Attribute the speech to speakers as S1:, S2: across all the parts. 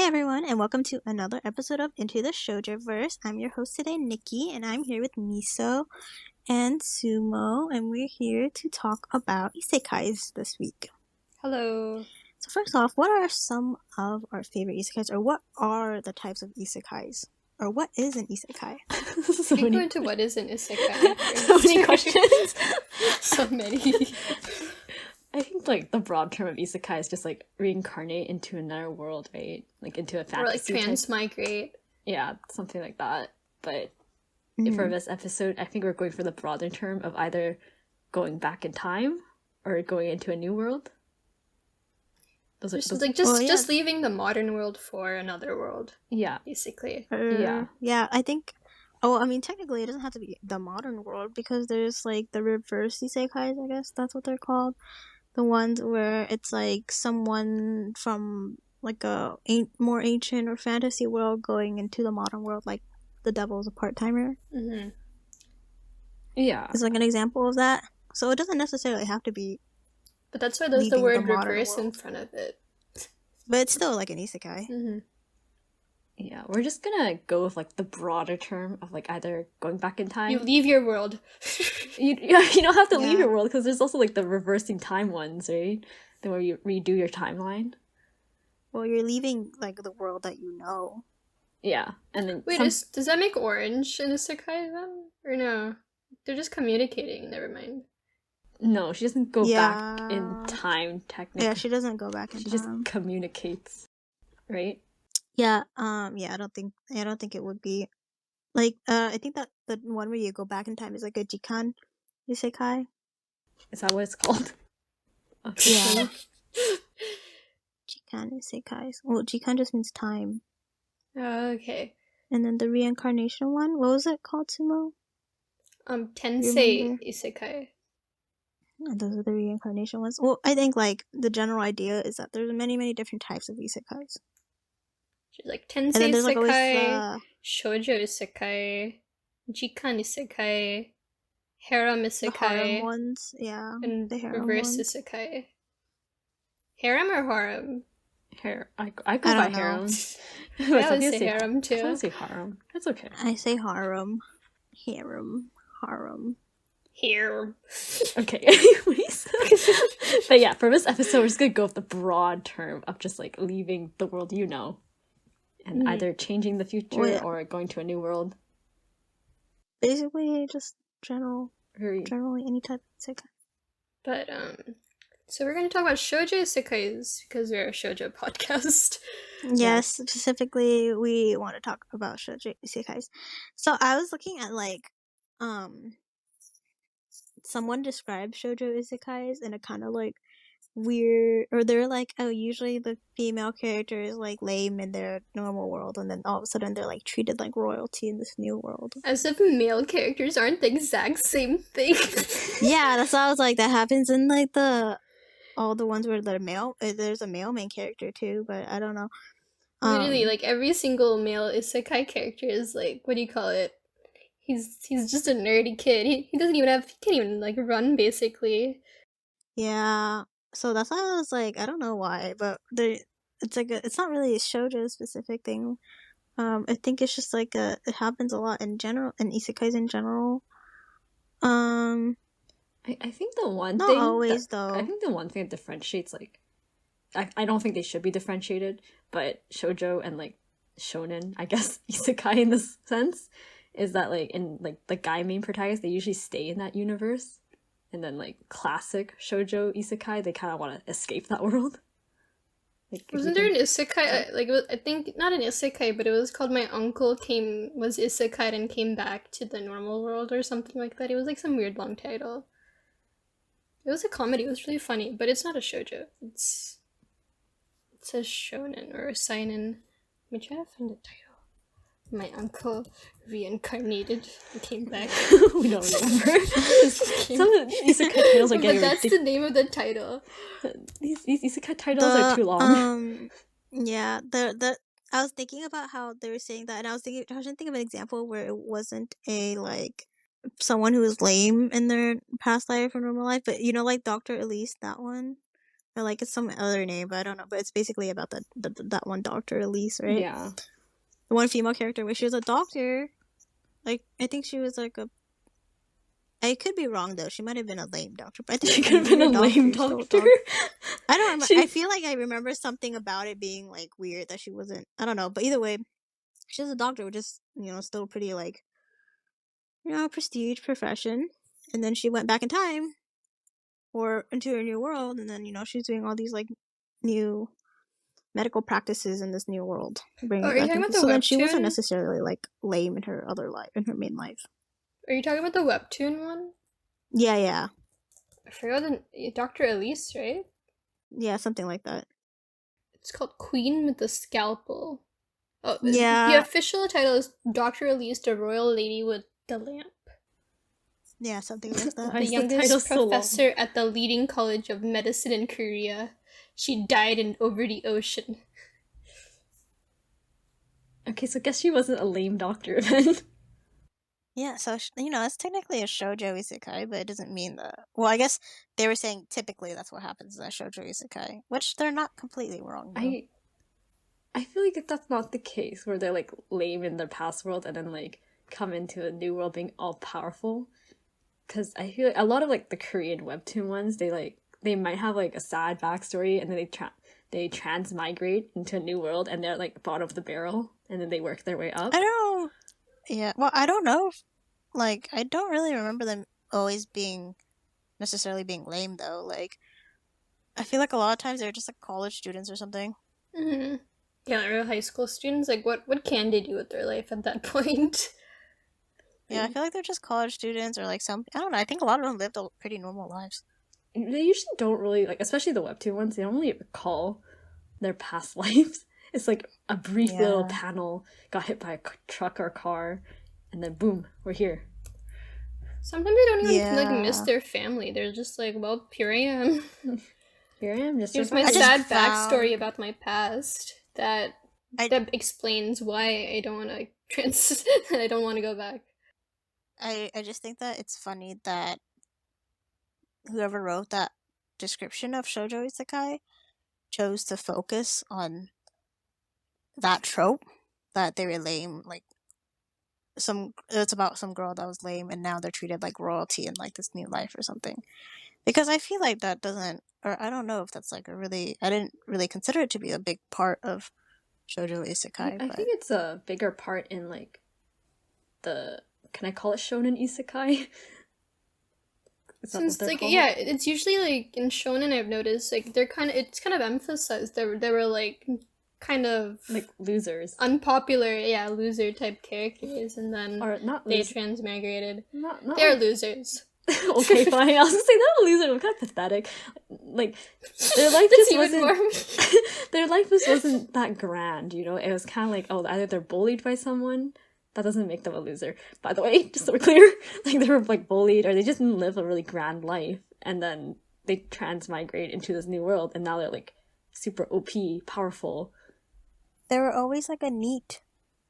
S1: Hi everyone, and welcome to another episode of Into the Shoujo-Verse. I'm your host today, Nikki, and I'm here with Miso and Sumo, and we're here to talk about isekais this week.
S2: Hello.
S1: So first off, what are some of our favorite isekais, or what are the types of isekais? Or what is an isekai?
S2: So we go into what is an isekai.
S1: So many questions.
S2: So many.
S3: I think like the broad term of isekai is just like reincarnate into another world, right? Like into a fantasy.
S2: Or like transmigrate.
S3: Yeah, something like that. But for this episode, I think we're going for the broader term of either going back in time or going into a new world.
S2: Just leaving the modern world for another world.
S3: Yeah.
S2: Basically.
S1: Yeah, I think. Oh, I mean, technically, it doesn't have to be the modern world because there's like the reverse isekais. I guess that's what they're called. The ones where it's like someone from like a more ancient or fantasy world going into the modern world, like the devil's a part-timer.
S2: Mm-hmm.
S3: Yeah.
S1: It's like an example of that. So it doesn't necessarily have to be.
S2: But that's why there's the word reverse in front of it.
S1: But it's still like an isekai.
S2: Mm-hmm.
S3: Yeah, we're just gonna go with like the broader term of like either going back in time.
S2: You leave your world.
S3: you don't have to leave your world because there's also like the reversing time ones, right? The where you redo your timeline.
S1: Well, you're leaving like the world that you know.
S3: Yeah, and then
S2: wait, does that make orange in isekai then, or no? They're just communicating. Never mind.
S3: No, she doesn't go back in time. Technically,
S1: yeah, she doesn't go back in time.
S3: She just communicates, right?
S1: Yeah, yeah, I don't think it would be like I think that the one where you go back in time is like a jikan isekai.
S3: Is that what it's called?
S1: Okay. Yeah. Jikan isekais. Well, jikan just means time.
S2: Okay.
S1: And then the reincarnation one, what was it called, Sumo?
S2: Tensei isekai.
S1: And those are the reincarnation ones. Well, I think like the general idea is that there's many different types of isekais.
S2: Like Tensei Isekai, Shoujo Isekai, Jikan Isekai, Harem Isekai.
S1: The harem ones, yeah.
S2: And
S1: the harem
S2: reverse
S1: ones.
S2: Isekai. Harem or harem?
S3: I go by harem.
S2: I always say harem too.
S3: I say harem. That's okay.
S1: I say harem. Harem.
S2: Here.
S3: Okay, anyways. But yeah, for this episode, we're just gonna go with the broad term of just like leaving the world you know. And either changing the future or going to a new world.
S1: Basically, just generally any type of isekai.
S2: But, so we're going to talk about Shoujo Isekais because we're a Shoujo podcast.
S1: Yes, specifically, we want to talk about Shoujo Isekais. So I was looking at, like, someone described Shoujo Isekais in a kind of, like, weird, or they're like, oh, usually the female character is like lame in their normal world, and then all of a sudden they're like treated like royalty in this new world.
S2: As if male characters aren't the exact same thing.
S1: Yeah, that's why I was like, that happens in like all the ones where there's a male main character too, but I don't know.
S2: Literally, like every single male isekai character is like, what do you call it? He's just a nerdy kid. He can't even like run basically.
S1: Yeah. So that's why I was like, I don't know why, but it's like it's not really a shoujo specific thing. I think it's just like it happens a lot in general, in isekais in general.
S3: I think the one
S1: not
S3: thing
S1: always though.
S3: I think the one thing that differentiates, like, I don't think they should be differentiated, but shoujo and like shonen, I guess, isekai in this sense, is that like in like the guy main protagonists, they usually stay in that universe. And then, like, classic shoujo isekai, they kind of want to escape that world. Like,
S2: wasn't there an isekai? Like, I think not an isekai, but it was called My Uncle was isekai and came back to the normal world or something like that. It was like some weird long title. It was a comedy. It was really funny, but it's not a shoujo. It's a shonen or a seinen. Let me try to find the title. My uncle reincarnated and came back.
S3: We don't remember. Some of these isekai titles are getting
S2: But that's the name of the title.
S3: These isekai titles are too long.
S1: Yeah, I was thinking about how they were saying that, and I was trying to think of an example where it wasn't a like someone who was lame in their past life or normal life, but you know, like Dr. Elise, that one. or like it's some other name, but I don't know. But it's basically about that one doctor, Elise, right?
S3: Yeah.
S1: The one female character where she was a doctor. Like I think she was like a. I could be wrong though. She might have been a lame doctor, but I think
S3: She could have been a lame doctor.
S1: I don't remember.
S3: She-
S1: I feel like I remember something about it being like weird that she wasn't. I don't know, but either way, she was a doctor, which is still pretty like prestige profession. And then she went back in time, or into a new world, and then she's doing all these like new medical practices in this new world, bringing
S2: Oh,
S1: it
S2: are you
S1: back
S2: talking
S1: into.
S2: about the
S1: So then she wasn't
S2: webtoon?
S1: necessarily like lame in her other life, in her main life.
S2: Are you talking about the webtoon one?
S1: Yeah,
S2: I forgot Dr. Elise, right?
S1: yeah, something like that.
S2: It's called Queen with the Scalpel. Oh, the
S1: Yeah,
S2: official title is Dr. Elise, the Royal Lady with the Lamp.
S1: yeah, something like that.
S3: Why
S2: The
S3: is the title
S2: youngest
S3: so long?
S2: professor at the leading college of medicine in Korea. She died over the ocean.
S3: Okay, so I guess she wasn't a lame doctor then.
S1: Yeah, so it's technically a shoujo isekai, but it doesn't mean that. Well, I guess they were saying typically that's what happens in a shoujo isekai, which they're not completely wrong. Though.
S3: I feel like that's not the case where they're like lame in their past world and then like come into a new world being all powerful. Because I feel like a lot of like the Korean webtoon ones, they might have like a sad backstory and then they transmigrate into a new world and they're like bottom of the barrel and then they work their way up.
S1: I don't. Yeah, well, I don't know. Like, I don't really remember them always necessarily being lame though. Like, I feel like a lot of times they're just like college students or something.
S2: Mm-hmm. Yeah, like real high school students. Like, what can they do with their life at that point?
S1: Yeah, I feel like they're just college students or like some. I don't know. I think a lot of them lived pretty normal lives.
S3: They usually don't really like, especially the webtoon ones. They don't really recall their past lives. It's like a brief little panel, got hit by a truck or car, and then boom, we're here.
S2: Sometimes they don't even like miss their family. They're just like, well, here I am.
S3: Here I am.
S2: Here's my sad backstory about my past that explains why I don't want to I don't want to go back.
S1: I just think that it's funny that whoever wrote that description of Shoujo Isekai chose to focus on that trope, that they were lame. Like it's about some girl that was lame, and now they're treated like royalty in like this new life or something. Because I feel like that doesn't, or I don't know if that's like I didn't really consider it to be a big part of Shoujo Isekai.
S3: I think it's a bigger part in like can I call it shonen isekai?
S2: Since like yeah, it's usually like in shonen I've noticed like it's kind of emphasized they were like kind of
S3: like losers,
S2: unpopular, loser type characters, and then they transmigrated. They're losers.
S3: Okay, fine. I was gonna say not a loser. I'm kind of pathetic. Like their life just wasn't. Their life just wasn't that grand. It was kind of like either they're bullied by someone. That doesn't make them a loser, by the way, just so we're clear. Like, they were, like, bullied, or they just didn't live a really grand life, and then they transmigrate into this new world, and now they're, like, super OP, powerful.
S1: They were always, like, a NEET.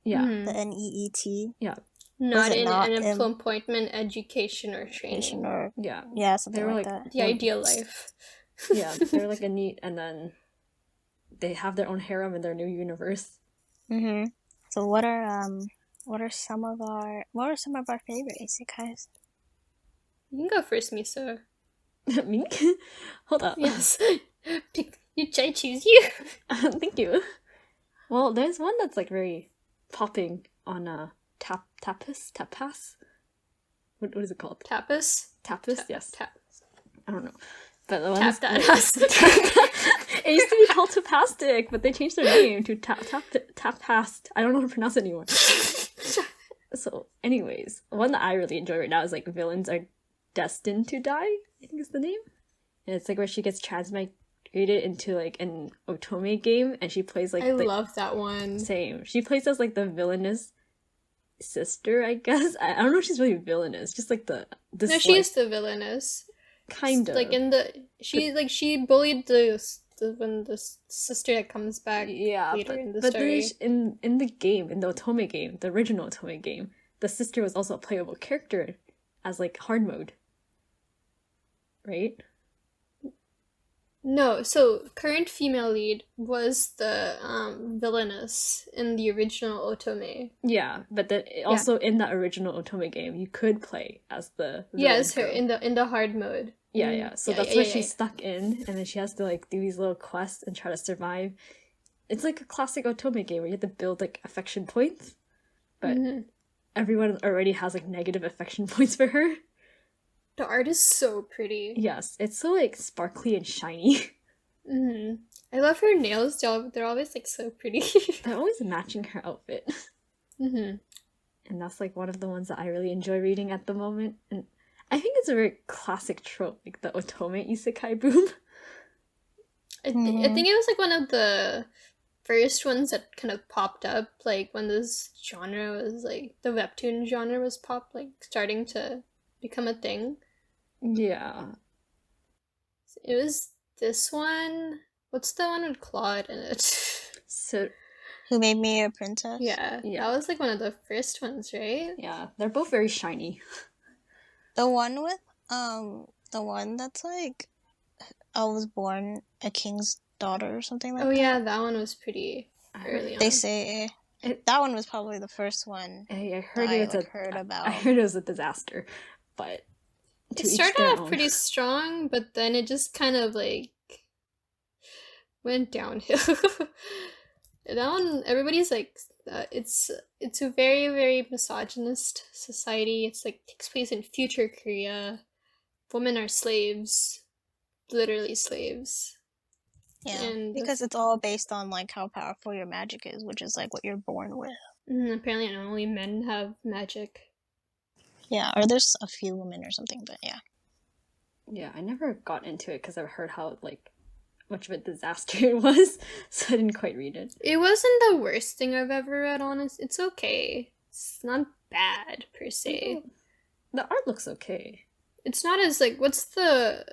S3: Yeah.
S1: Mm-hmm. The NEET.
S3: Yeah.
S2: Not in an appointment, education, or training.
S1: Yeah, something
S3: they were,
S1: like that.
S2: The ideal life.
S3: Yeah, they're, like, a NEET, and then they have their own harem in their new universe.
S1: Mm-hmm. So what are some of our favorite isekais?
S2: You can go first, Miso.
S3: Me? Hold up.
S2: Yes. I choose you.
S3: Thank you. Well, there's one that's like very popping on tapas. What is it called?
S2: Tapas?
S3: Yes.
S2: Tapas.
S3: I don't know. But the one it used to be called Tapastic, but they changed their name to Tapast. I don't know how to pronounce it anymore. So, anyways, one that I really enjoy right now is like Villains Are Destined to Die, I think is the name. And it's like where she gets transmigrated into like an otome game, and she plays like
S2: I love that one.
S3: Same. She plays as like the villainous sister, I guess. I don't know if she's really villainous, just like
S2: she is the villainess.
S3: Kind of.
S2: Like she bullied the sister that comes back later in the story.
S3: In the game, in the otome game, the original otome game, the sister was also a playable character as like hard mode. Right?
S2: No, so current female lead was the villainess in the original Otome.
S3: Yeah, but then also in that original Otome game, you could play as the
S2: Yeah,
S3: villain
S2: it's her
S3: girl.
S2: in the hard mode.
S3: Yeah, yeah. So that's what she's stuck in, and then she has to like do these little quests and try to survive. It's like a classic Otome game where you have to build like affection points, but everyone already has like negative affection points for her.
S2: The art is so pretty.
S3: Yes, it's so like sparkly and shiny.
S2: I love her nails. They're always like so pretty.
S3: They're always matching her outfit. And that's like one of the ones that I really enjoy reading at the moment. And I think it's a very classic trope, like the otome isekai boom.
S2: I think it was like one of the first ones that kind of popped up, like when this genre was like the webtoon genre was starting to become a thing.
S3: Yeah.
S2: It was this one. What's the one with Claude in it?
S3: So
S1: Who Made Me a Princess?
S2: Yeah, that was like one of the first ones, right?
S3: Yeah, they're both very shiny.
S1: The one with the one that's like I was born a king's daughter or something like that.
S2: Oh yeah, that one was pretty early on.
S1: They say that one was probably the first one.
S3: I heard
S1: heard about.
S3: I heard it was a disaster, but
S2: it started off pretty strong, but then it just kind of like went downhill. That one, everybody's like, it's a very, very misogynist society. It's like takes place in future Korea. Women are slaves, literally slaves.
S1: Yeah, and because it's all based on like how powerful your magic is, which is like what you're born with.
S2: Apparently, only men have magic.
S1: Yeah, or there's a few women or something, but yeah.
S3: Yeah, I never got into it because I've heard how like much of a disaster it was, so I didn't quite read it.
S2: It wasn't the worst thing I've ever read, honest. It's okay. It's not bad, per se.
S3: The art looks okay.
S2: It's not as, like, what's the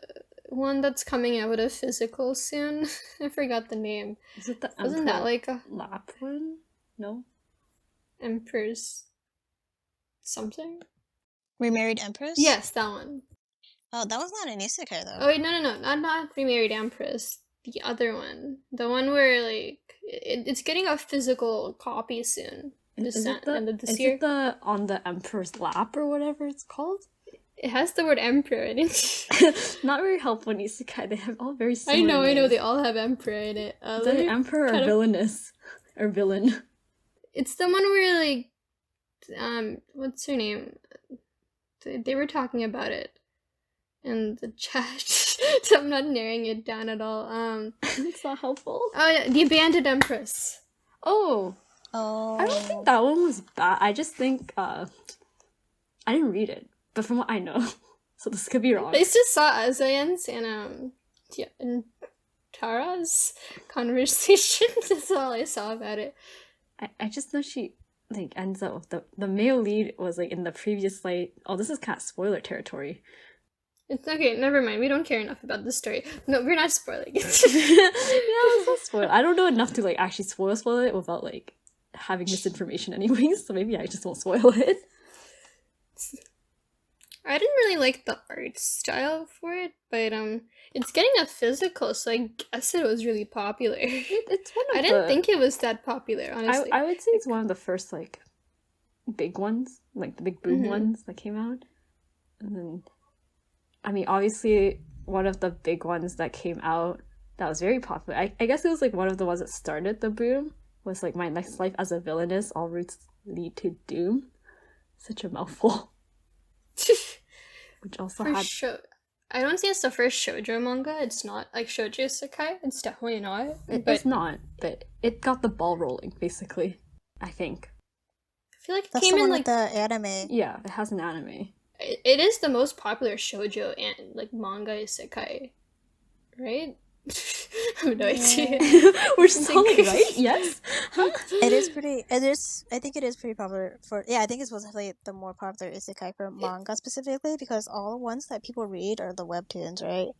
S2: one that's coming out of physical soon? I forgot the name.
S3: Is it the
S2: Wasn't that, like, a...
S3: Lap one? No?
S2: Empress... something?
S1: Remarried Empress?
S2: Yes, that one.
S1: Oh, that was not an isekai, though.
S2: Oh, wait, no. Not Remarried Empress. The other one. The one where, like, it's getting a physical copy soon.
S3: Is it the On the Emperor's Lap or whatever it's called?
S2: It has the word emperor in it.
S3: Not very helpful in isekai. They have all very similar
S2: I know. They all have emperor in it.
S3: Is it emperor or villainous? Or villain?
S2: It's the one where, like, what's her name? They were talking about it in the chat. So I'm not narrowing it down at all.
S3: It's not helpful.
S2: Oh, yeah, The Abandoned Empress.
S3: Oh. I don't think that one was bad. I just think, I didn't read it. But from what I know, so this could be wrong.
S2: I just saw Azayan's and Tara's conversation. That's all I saw about it.
S3: I just know she like ends up with the male lead was like in the previous light. Oh, this is kind of spoiler territory.
S2: It's okay, never mind. We don't care enough about this story. No, we're not spoiling it.
S3: Yeah, it's not spoil. I don't know enough to like actually spoil it without like having misinformation anyways, so maybe I just won't spoil it.
S2: I didn't really like the art style for it, but it's getting a physical, so I guess it was really popular.
S3: It's one of
S2: I didn't think it was that popular, honestly.
S3: I would say it's one of the first like big ones, like the big boom ones that came out. And then I mean obviously one of the big ones that came out that was very popular. I guess it was like one of the ones that started the boom was like My Next Life as a Villainess, All Routes Lead to Doom. Such a mouthful. Which also had
S2: I don't think it's the first shoujo manga. It's not like Shoujo Isekai. It's definitely not.
S3: It's not, but it got the ball rolling, basically. I think.
S2: I feel like it
S1: That's
S2: came
S1: the one
S2: in
S1: with the anime.
S3: Yeah, it has an anime.
S2: It is the most popular shoujo and like manga isekai, right? I have no idea.
S3: We're still like, right? Yes.
S1: It is pretty. I think it is pretty popular for. Yeah, I think it's supposed to be the more popular isekai for manga specifically because all the ones that people read are the webtoons, right?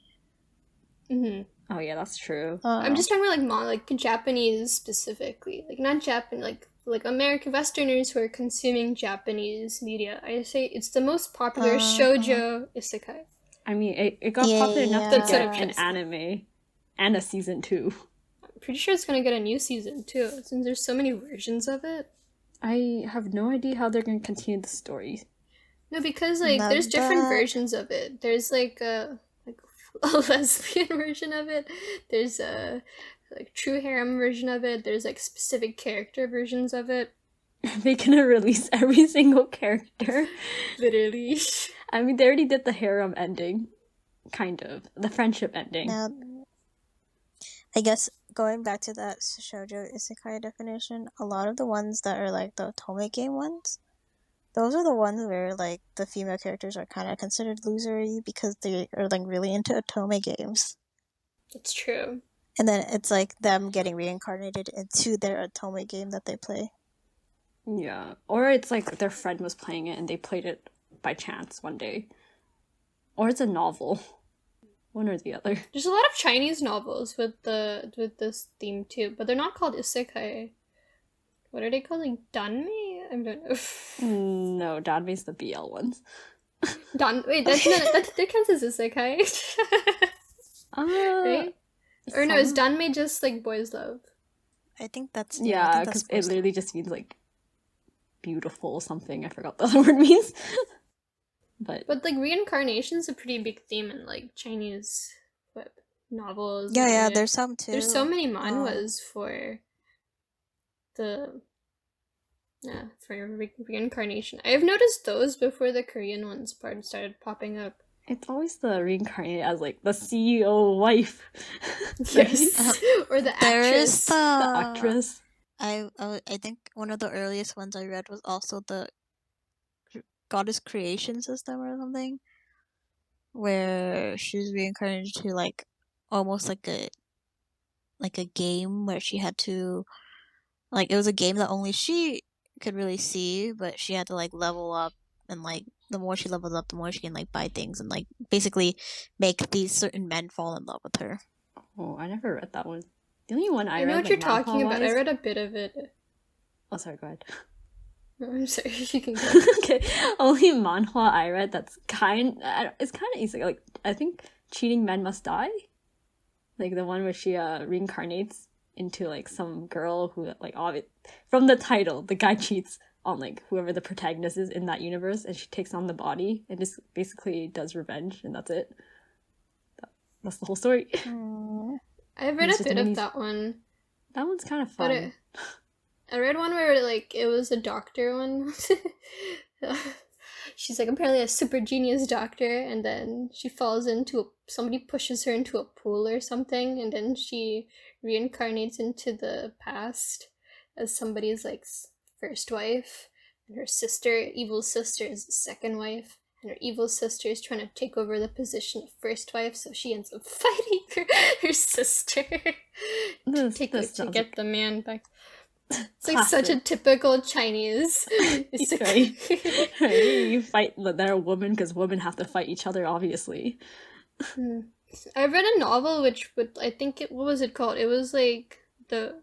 S3: Oh yeah, that's true.
S2: I'm just talking about like like Japanese specifically, like not Japan, like American Westerners who are consuming Japanese media. I say it's the most popular shoujo isekai.
S3: I mean, it got popular enough to get an anime. And a season 2.
S2: I'm pretty sure it's gonna get a new season too, since there's so many versions of it.
S3: I have no idea how they're going to continue the story.
S2: No, because like
S1: Love
S2: there's different
S1: that.
S2: versions of it. There's like a lesbian version of it. There's a like true harem version of it. There's like specific character versions of it.
S3: They can release every single character.
S2: Literally.
S3: I mean, they already did the harem ending. Kind of. The friendship ending.
S1: Now, I guess going back to that Shoujo Isekai definition, a lot of the ones that are like the otome game ones, those are the ones where like the female characters are kind of considered losery because they are like really into otome games.
S2: It's true.
S1: And then it's like them getting reincarnated into their otome game that they play.
S3: Yeah. Or it's like their friend was playing it and they played it by chance one day. Or it's a novel. One or the other.
S2: There's a lot of Chinese novels with this theme too, but they're not called isekai. What are they called? Like danme? I don't know.
S3: No, Danme's the BL ones.
S2: Wait, that's not that counts as isekai. Right? Or no, is danme just like boys love?
S1: I think that's
S3: yeah, because it literally just means like beautiful something. I forgot the other word means. But
S2: like reincarnation is a pretty big theme in like Chinese novels.
S1: Yeah, there's some too.
S2: There's so many manhwas for the for reincarnation. I've noticed those before the Korean ones started popping up.
S3: It's always the reincarnated as like the CEO wife.
S2: Yes. Or the actress.
S1: The
S3: actress.
S1: I think one of the earliest ones I read was also the goddess creation system or something, where she was reincarnated to like almost like a game where she had to like it was a game that only she could really see, but she had to like level up, and like the more she levels up, the more she can like buy things and like basically make these certain men fall in love with her.
S3: Oh, I never read that one. The only one I read.
S2: I know what you're talking about. I read a bit of it.
S3: Oh, sorry. Go ahead.
S2: I'm sorry, you can go.
S3: Okay, only manhwa I read that's it's kind of easy. Like I think Cheating Men Must Die, like the one where she reincarnates into like some girl who like from the title, the guy cheats on like whoever the protagonist is in that universe, and she takes on the body and just basically does revenge, and that's it. That's the whole story.
S2: I've read a bit of that one.
S3: That one's kind of fun.
S2: I read one where like it was a doctor one. She's like apparently a super genius doctor, and then she falls into somebody pushes her into a pool or something, and then she reincarnates into the past as somebody's like first wife, and her evil sister is the second wife, and her evil sister is trying to take over the position of first wife, so she ends up fighting her sister to get the man back. It's like such a typical Chinese.
S3: Right. You fight they're a woman because women have to fight each other, obviously.
S2: I read a novel what was it called? It was like the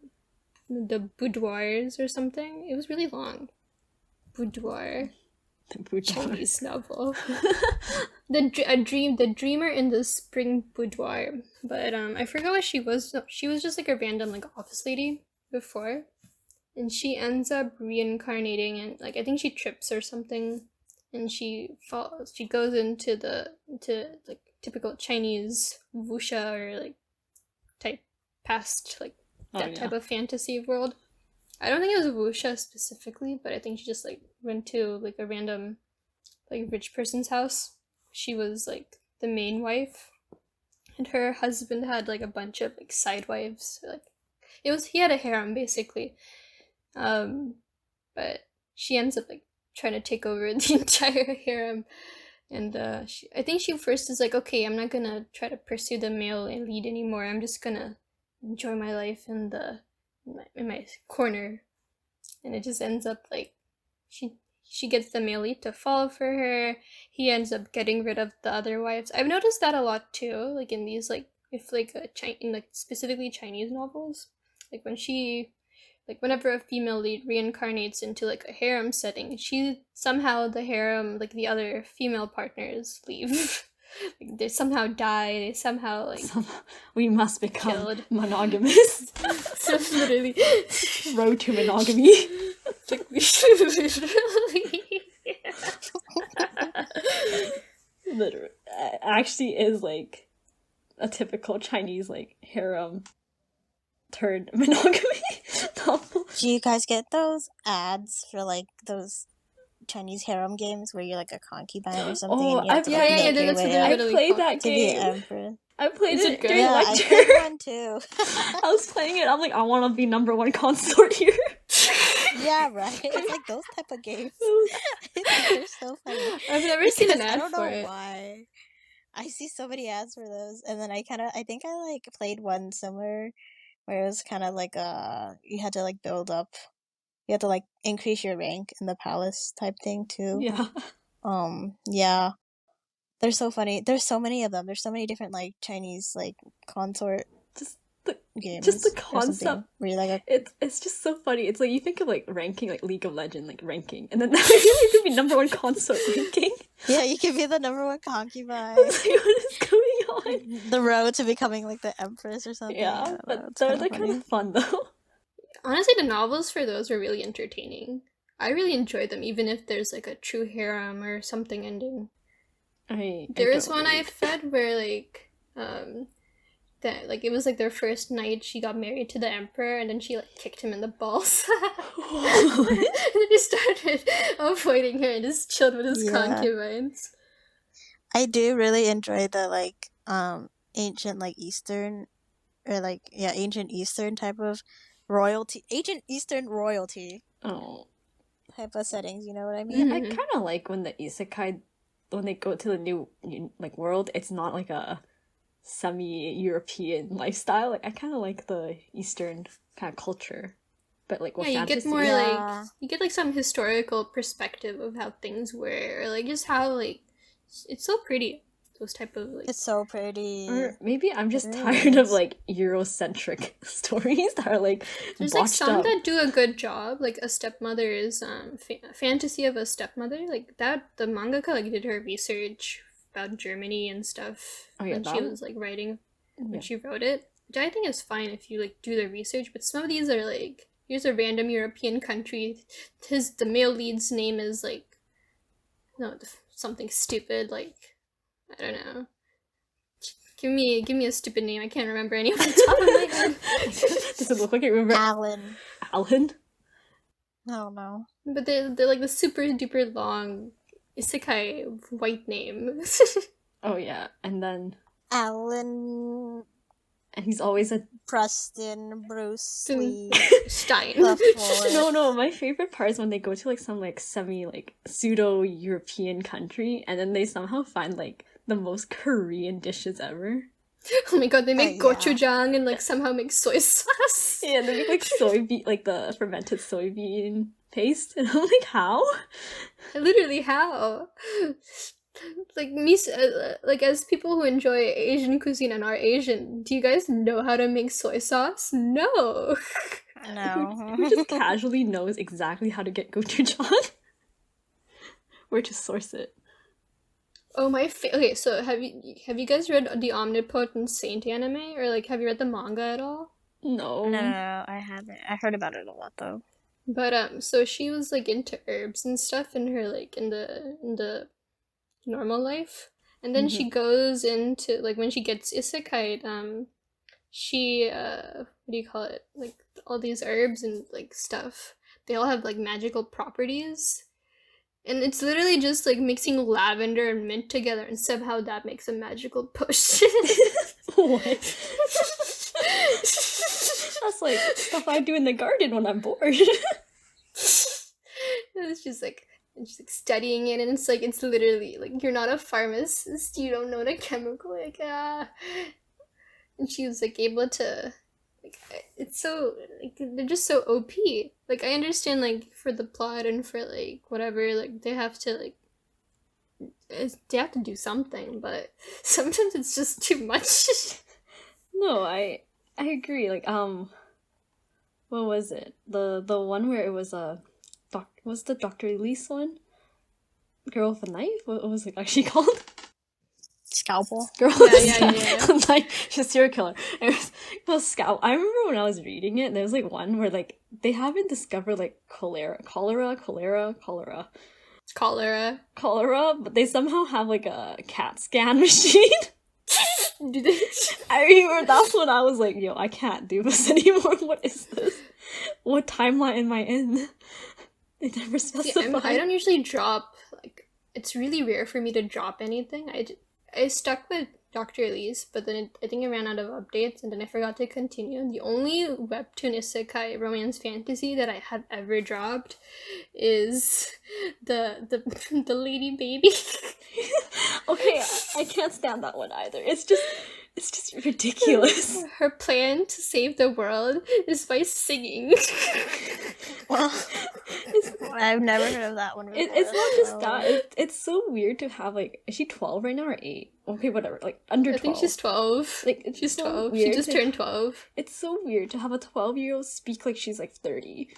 S2: boudoirs or something. It was really long. Boudoir.
S3: The boudoir.
S2: Chinese novel. The dreamer in the spring boudoir. But I forgot what she was. No, she was just like a random like office lady before. And she ends up reincarnating, and like I think she trips or something, and she goes into like typical Chinese wuxia or like type past like that type of fantasy world. I don't think it was wuxia specifically, but I think she just like went to like a random like rich person's house. She was like the main wife, and her husband had like a bunch of like side wives. Like he had a harem basically. But she ends up like trying to take over the entire harem, and I think she first is like, okay, I'm not gonna try to pursue the male lead anymore. I'm just gonna enjoy my life in my corner, and it just ends up like she gets the male lead to fall for her. He ends up getting rid of the other wives. I've noticed that a lot too, like in these like if like in like specifically Chinese novels, like whenever a female lead reincarnates into like a harem setting, the harem, like the other female partners leave. Like, they somehow die. They somehow like
S3: we must become
S2: killed.
S3: monogamous.
S2: So literally,
S3: Road to monogamy. Literally, actually is like a typical Chinese like harem turned monogamy novel.
S1: Do you guys get those ads for like those Chinese harem games where you're like a concubine or something?
S3: Oh,
S1: and you have to, like, make your
S2: that's what
S1: way
S2: they're
S1: up
S3: I
S2: literally
S3: played
S2: called.
S3: that
S1: to be
S3: game.
S1: empress.
S3: I played
S2: Is it
S3: it
S2: good?
S3: during
S1: Yeah, I
S3: lecture.
S1: played one too.
S3: I was playing it. I'm like, I want to be number one consort here.
S1: Yeah, right. It's like those type of games. They're so funny.
S2: I've never seen an
S1: Because I
S2: ad
S1: don't
S2: for
S1: know
S2: it.
S1: why. I see so many ads for those, and then I think I like played one similar where it was kind of like you had to like build up, you had to like increase your rank in the palace type thing too.
S3: Yeah.
S1: Yeah, they're so funny. There's so many of them. There's so many different like Chinese like consort games.
S3: Just the
S1: or something
S3: concept.
S1: where you're like
S3: It's just so funny. It's like you think of like ranking, like League of Legends, like ranking, and then you could be number one consort ranking.
S1: yeah, you can be the number one concubine.
S3: It's like, what is going on?
S1: The road to becoming like the empress or something.
S3: Yeah,
S1: I don't know,
S3: but
S1: it's
S3: they're
S1: kinda
S3: kind
S1: funny.
S3: of fun though.
S2: Honestly, the novels for those were really entertaining. I really enjoyed them, even if there's like a true harem or something ending. There was one I've read where like that like it was like their first night she got married to the emperor and then she like kicked him in the balls. And then he started avoiding her and just chilled with his
S1: Yeah.
S2: concubines.
S1: I do really enjoy the like ancient like Eastern or like ancient Eastern type of royalty, ancient Eastern royalty
S3: Oh,
S1: type of settings. You know what I mean?
S3: yeah, I kind of like when the isekai, when they go to the new like world, it's not like a semi-European lifestyle. Like I kind of like the Eastern kind of culture, but like with
S2: Yeah, you get
S3: fantasy.
S2: more
S1: Yeah.
S2: like you get like some historical perspective of how things were, or like just how like it's so pretty. Those type of like
S1: It's so pretty.
S3: Or maybe I'm just
S1: It
S3: tired of
S1: is.
S3: like Eurocentric stories that are like
S2: there's like
S3: botched
S2: some
S3: up.
S2: that do a good job. Like A Stepmother is Fantasy of a Stepmother. Like that, the mangaka like did her research about Germany and stuff
S3: Oh, yeah,
S2: when
S3: that
S2: she
S3: one?
S2: was like writing when
S3: Yeah.
S2: she wrote it. Which I think is fine if you like do the research. But some of these are like, here's a random European country. The male lead's name is like something stupid like I don't know. Give me a stupid name. I can't remember any off the top of my head.
S3: Does it look like you remember
S1: Alan.
S3: Alan?
S1: I don't know.
S2: But they're like the super duper long isekai white name.
S3: Oh yeah, and then
S1: Alan
S3: he's always a
S1: Preston Bruce Lee.
S2: Stein.
S1: The fourth.
S3: no. My favorite part is when they go to like some like semi like pseudo European country, and then they somehow find like the most Korean dishes ever.
S2: Oh my god, they make
S1: yeah.
S2: gochujang and like somehow make soy sauce.
S3: Yeah, they make like soybean, like the fermented soybean paste, and I'm like, how?
S2: Literally, how? Like Miso, like as people who enjoy Asian cuisine and are Asian, do you guys know how to make soy sauce? No.
S1: No.
S3: Who just casually knows exactly how to get gochujang? Where to source it?
S2: Oh my okay, so have you guys read the Omnipotent Saint anime, or like have you read the manga at all?
S3: No.
S1: No, I haven't. I heard about it a lot though.
S2: But so she was like into herbs and stuff in her like in the normal life, and then she goes into like when she gets isekai, she what do you call it, like all these herbs and like stuff, they all have like magical properties, and it's literally just like mixing lavender and mint together, and somehow that makes a magical potion.
S3: What? That's like stuff I do in the garden when I'm bored.
S2: It's just like, and she's like studying it, and it's like it's literally like you're not a pharmacist, you don't know the chemical, like and she was like able to like, it's so like they're just so OP. Like I understand like for the plot and for like whatever, like they have to do something, but sometimes it's just too much.
S3: No, I agree. Like what was it? The one where it was was the Dr. Elise one? Girl with a Knife? What was it actually called?
S1: scalpel.
S3: Girl,
S2: Yeah.
S3: like she's a serial killer. It was scalp. I remember when I was reading it, there was like one where like they haven't discovered like cholera, but they somehow have like a CAT scan machine.
S2: Do they?
S3: I remember that's when I was like, yo, I can't do this anymore. What is this? What timeline am I in? They never specified.
S2: I don't usually drop, like, it's really rare for me to drop anything. I stuck with Dr. Elise, but then I think I ran out of updates, and then I forgot to continue. The only webtoon isekai romance fantasy that I have ever dropped is the lady baby.
S3: Okay, I can't stand that one either. It's just ridiculous.
S2: Her plan to save the world is by singing.
S1: Well, I've never heard of that one before.
S3: It's not just that. It's so weird to have, like, is she 12 right now or 8? Okay, whatever. Like, under 12.
S2: I think she's 12.
S3: Like,
S2: she's
S3: so
S2: 12.
S3: Weird
S2: She just turned 12.
S3: It's so weird to have a 12-year-old speak like she's like 30.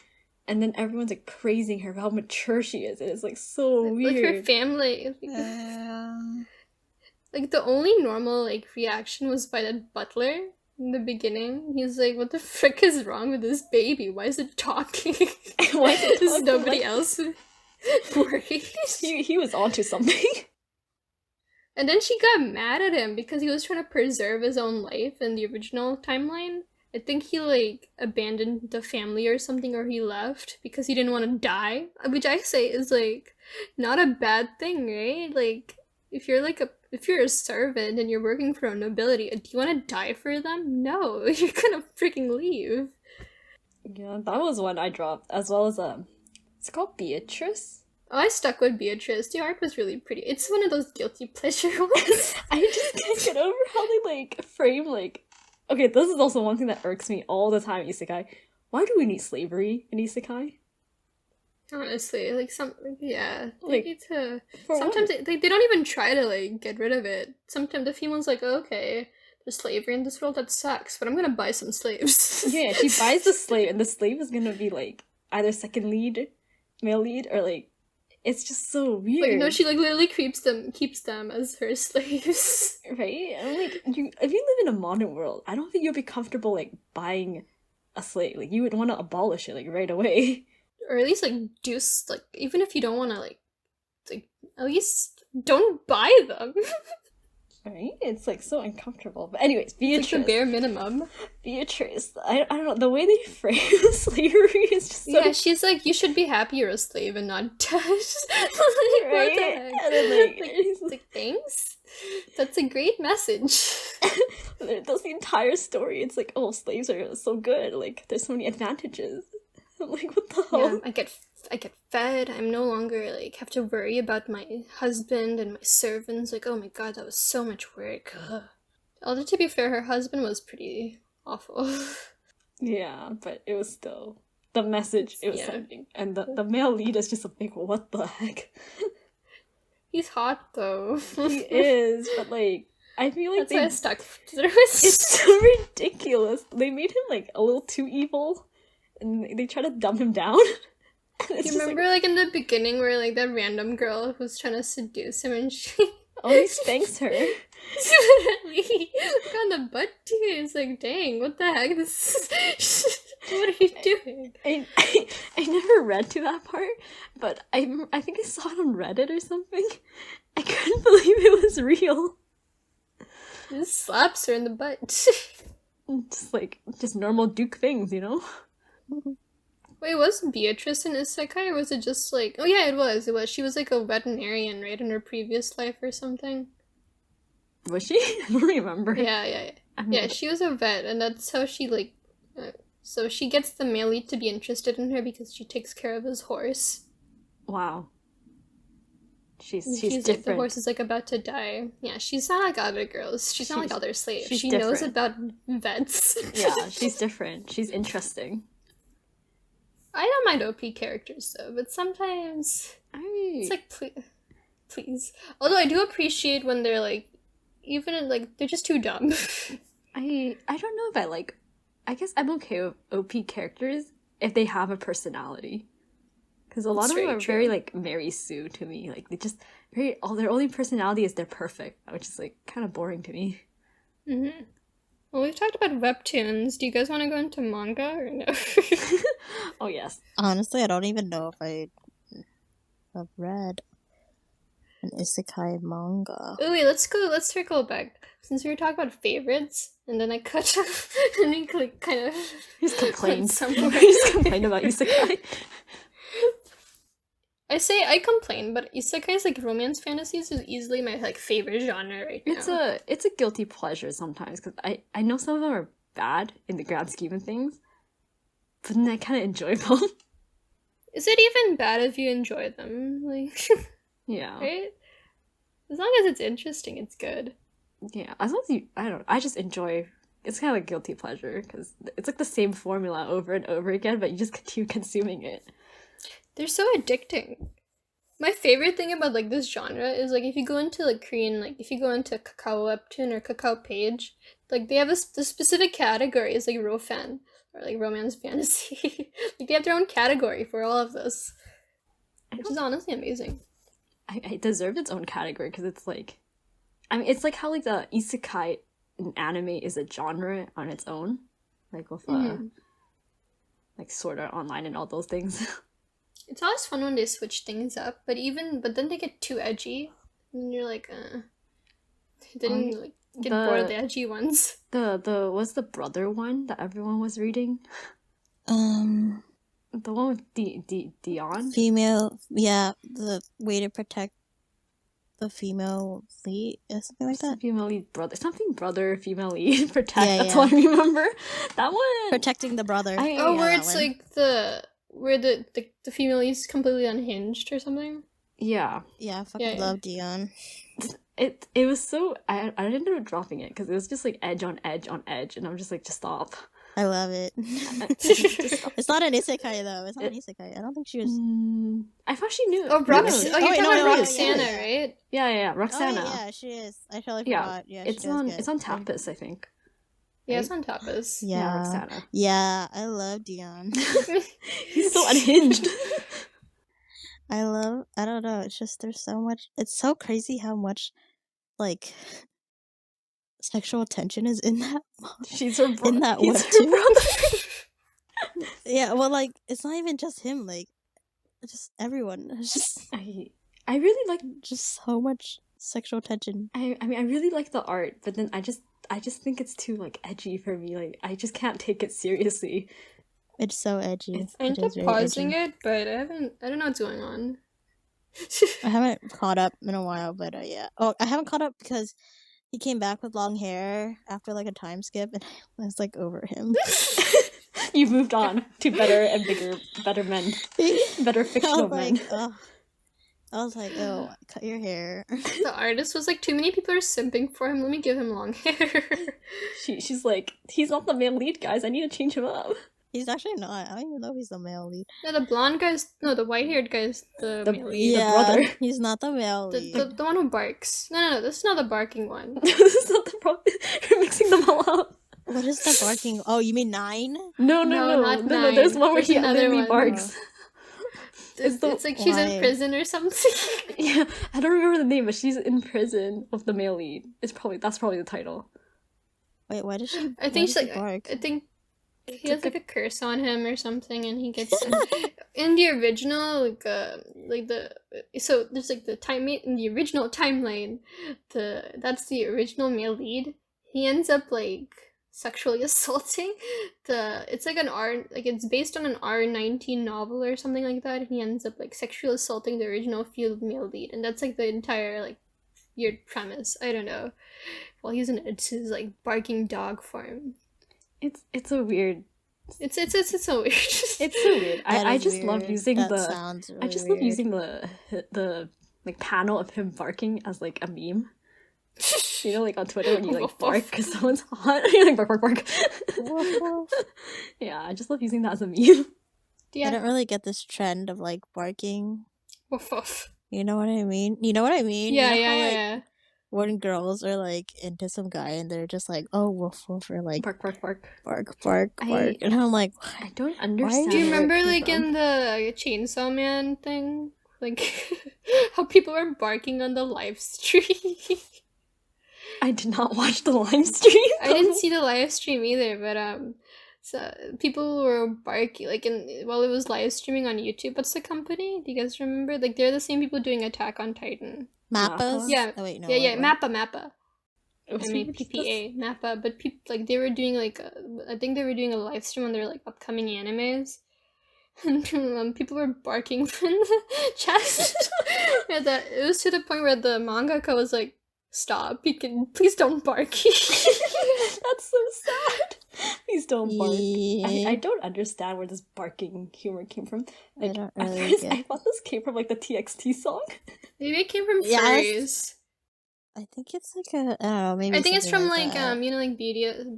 S3: And then everyone's like praising her for how mature she is. It's like so weird.
S2: Like her family. Like the only normal like reaction was by that butler in the beginning. He's like, "What the frick is wrong with this baby? Why is it talking?
S3: Why is it
S2: Is
S3: talking
S2: nobody
S3: like...
S2: else worried?"
S3: He was onto something.
S2: And then she got mad at him because he was trying to preserve his own life in the original timeline. I think he like abandoned the family or something, or he left because he didn't want to die, which I say is like not a bad thing, right? Like if you're a servant and you're working for a nobility, do you want to die for them? No, you're gonna freaking leave.
S3: Yeah, that was one I dropped, as well as it's called Beatrice.
S2: Oh, I stuck with Beatrice. The art was really pretty. It's one of those guilty pleasure ones.
S3: I just can't get over how they like frame like. Okay, this is also one thing that irks me all the time, isekai. Why do we need slavery in isekai?
S2: Honestly, like they
S3: Like,
S2: need to. Sometimes they don't even try to like get rid of it. Sometimes the female's like, oh, okay, there's slavery in this world, that sucks, but I'm gonna buy some slaves.
S3: Yeah, she buys the slave, and the slave is gonna be like either second lead, male lead, or like it's just so weird.
S2: Like, no, she like literally keeps them as her slaves.
S3: Right? I'm like, if you live in a modern world, I don't think you'd be comfortable like buying a slave. Like you would want to abolish it like right away.
S2: Or at least like like even if you don't want to like at least don't buy them.
S3: Right? It's like so uncomfortable. But anyways, Beatrice.
S2: Like the bare minimum.
S3: Beatrice. I don't know, the way they frame slavery is just so...
S2: Yeah, she's like, you should be happy you're a slave and not dead. Like,
S3: right?
S2: what the heck?
S3: And then,
S2: like, thanks? That's a great message.
S3: That's the entire story. It's like, oh, slaves are so good. Like, there's so many advantages. I'm like, what the hell?
S2: Yeah, I get fed. I'm no longer like have to worry about my husband and my servants. Like, oh my god, that was so much work. Ugh. Although to be fair, her husband was pretty awful.
S3: Yeah, but it was still the message it was sending, and the male lead is just like, what the heck?
S2: He's hot though.
S3: He is, but like I feel like
S2: that's why I stuck through it.
S3: It's so ridiculous. They made him like a little too evil, and they try to dumb him down.
S2: You remember like in the beginning where like that random girl was trying to seduce him and she
S3: always spanks her.
S2: Literally on the butt too. It's like, dang, what the heck? What are you doing?
S3: I never read to that part, but I think I saw it on Reddit or something. I couldn't believe it was real.
S2: He just slaps her in the butt.
S3: Just normal Duke things, you know?
S2: Wait, was Beatrice an isekai, or was it just like... Oh yeah, it was. She was like a veterinarian, right, in her previous life or something?
S3: Was she? I don't remember.
S2: Yeah. Yeah, she was a vet, and that's how she, like... so she gets the male lead to be interested in her because she takes care of his horse.
S3: Wow. She's different.
S2: Like, the horse is, like, about to die. Yeah, she's not like other girls. She's not like other slaves. She
S3: different.
S2: knows about vets.
S3: Yeah, she's different. She's interesting.
S2: I don't mind OP characters, though, but sometimes... It's like, please. Although I do appreciate when they're, like, even, like, they're just too dumb.
S3: I don't know if I like... I guess I'm okay with OP characters if they have a personality. Because a lot
S2: That's
S3: of them
S2: very
S3: are very
S2: true.
S3: like Mary Sue to me. Like they just their only personality is they're perfect, which is like kind of boring to me.
S2: Mm-hmm. Well, we've talked about webtoons. Do you guys want to go into manga or no?
S3: Oh yes.
S1: Honestly, I don't even know if I have read an isekai manga.
S2: Oh wait, let's circle back. Since we were talking about favorites, and then I cut off, and then like kind of
S3: You just
S2: went
S3: complained.
S2: somewhere.
S3: You just complained about isekai.
S2: I complain, but isekais like romance fantasies is easily my like favorite genre right now.
S3: It's a guilty pleasure sometimes because I know some of them are bad in the grand scheme of things, but then I kind of enjoy them.
S2: Is it even bad if you enjoy them? Like,
S3: Yeah.
S2: right? As long as it's interesting, it's good.
S3: Yeah, as long as you, I just enjoy. It's kind of like guilty pleasure because it's like the same formula over and over again, but you just continue consuming it.
S2: They're so addicting. My favorite thing about like this genre is like if you go into like Korean, like if you go into Kakao Webtoon or Kakao Page, like they have the specific categories like Rofan or like romance fantasy. Like they have their own category for all of this, which is honestly amazing.
S3: I deserve its own category because it's like, I mean, it's like how like the isekai in anime is a genre on its own, like with like Sword Art Online and all those things.
S2: It's always fun when they switch things up, but then they get too edgy, and you're like, then you like get bored of the edgy ones.
S3: The what's the brother one that everyone was reading? The one with Dion?
S1: Female, yeah, the way to protect the female lead, something like that.
S3: Female lead brother, something brother, female lead protect.
S1: Yeah,
S3: that's
S1: yeah.
S3: all I remember. That one,
S1: Protecting the brother.
S2: Where it's like where the female is completely unhinged or something.
S3: Yeah.
S1: Yeah, I fucking love Dion.
S3: It was so I ended up dropping it because it was just like edge on edge on edge, and I'm just like, just stop.
S1: I love it. It's not an isekai though. It's not an isekai. I don't think she was.
S3: I thought she knew.
S2: Oh, you're talking about
S1: no,
S2: Roxana,
S1: yeah.
S2: right?
S3: Yeah, Roxana.
S1: Oh, yeah, she is. I totally forgot. Yeah,
S3: it's on Tapas, I think.
S2: Yeah, it's on Tapas.
S1: Yeah,
S3: Roxana.
S1: Yeah, I love Dion.
S3: He's so unhinged.
S1: I don't know. It's just there's so much. It's so crazy how much like sexual tension is in that.
S3: She's her
S1: in that
S3: webtoon.
S1: Yeah, well, like it's not even just him. Like, just everyone. It's just
S3: I really like
S1: just so much sexual tension.
S3: I mean, I really like the art, but then I just think it's too like edgy for me. Like, I just can't take it seriously.
S1: It's so edgy.
S2: I ended up pausing it, but I don't know what's going on.
S1: I haven't caught up in a while, but yeah. Oh, I haven't caught up because he came back with long hair after like a time skip, and I was like over him.
S3: You've moved on to better and better men, better fictional men.
S1: I was like, oh, cut your hair.
S2: The artist was like, too many people are simping for him. Let me give him long hair.
S3: She's like, he's not the male lead, guys. I need to change him up.
S1: He's actually not. I don't even know if he's the male lead.
S2: No, the blonde guy's... No, the white-haired guy's the male lead.
S1: Yeah,
S3: the brother.
S1: He's not the male lead.
S2: The one who barks. No, this is not the barking one.
S3: This is not the problem. You're mixing them all up.
S1: What is the barking? Oh, you mean 9?
S2: No, not 9.
S3: There's one where he
S2: another one.
S3: barks.
S2: It's like she's in prison or something.
S3: Yeah, I don't remember the name, but she's in prison with the male lead. That's probably the title.
S1: Wait, why does she?
S2: I think she's like.
S1: bark?
S2: I think he has like a curse on him or something, and he gets in the original so there's like the in the original timeline, that's the original male lead. He ends up like sexually assaulting it's like it's based on an R19 novel or something like that, and he ends up like sexually assaulting the original female lead, and that's like the entire like weird premise. I don't know. Well, he's in his like barking dog form.
S3: It's a weird.
S2: It's so weird.
S3: It's so weird. I just
S1: weird.
S3: love using
S1: Sounds really
S3: I just
S1: weird.
S3: love using the like panel of him barking as like a meme. You know, like on Twitter when you like bark because someone's hot. You're like bark. Yeah, I just love using that as a meme.
S2: Yeah.
S1: I don't really get this trend of like barking.
S2: Woof woof.
S1: You know what I mean? You know what I mean?
S2: Yeah,
S1: you know
S2: yeah,
S1: how,
S2: yeah.
S1: when girls are like into some guy and they're just like, oh, woof woof, or like
S3: Bark, bark, bark.
S1: bark bark bark, and I'm like,
S3: I don't understand.
S2: Do you
S3: where it
S2: remember
S3: came
S2: like
S3: from.
S2: in the Chainsaw Man thing? Like how people were barking on the live stream?
S3: I did not watch the live stream.
S2: I didn't see the live stream either, but so people were barking like while it was live streaming on YouTube. What's the company? Do you guys remember? Like they're the same people doing Attack on Titan.
S1: Mappas.
S2: Yeah.
S1: Oh, wait, no.
S2: Yeah.
S1: What?
S2: Mappa.
S3: It was
S2: MAPPA, Mappa. But people like they were doing like I think they were doing a live stream on their like upcoming animes. And people were barking from the chat. It was to the point where the mangaka was like, "Stop! You can please don't bark."
S3: That's so sad. Please don't bark.
S1: Yeah.
S3: I don't understand where this barking humor came from. Like,
S1: I don't
S3: at
S1: really
S3: first,
S1: get.
S3: I thought this came from like the TXT song.
S2: Maybe it came from
S1: Yes.
S2: furries.
S1: I think it's like a, I don't know, maybe
S2: I think it's from
S1: something
S2: like
S1: that.
S2: you know like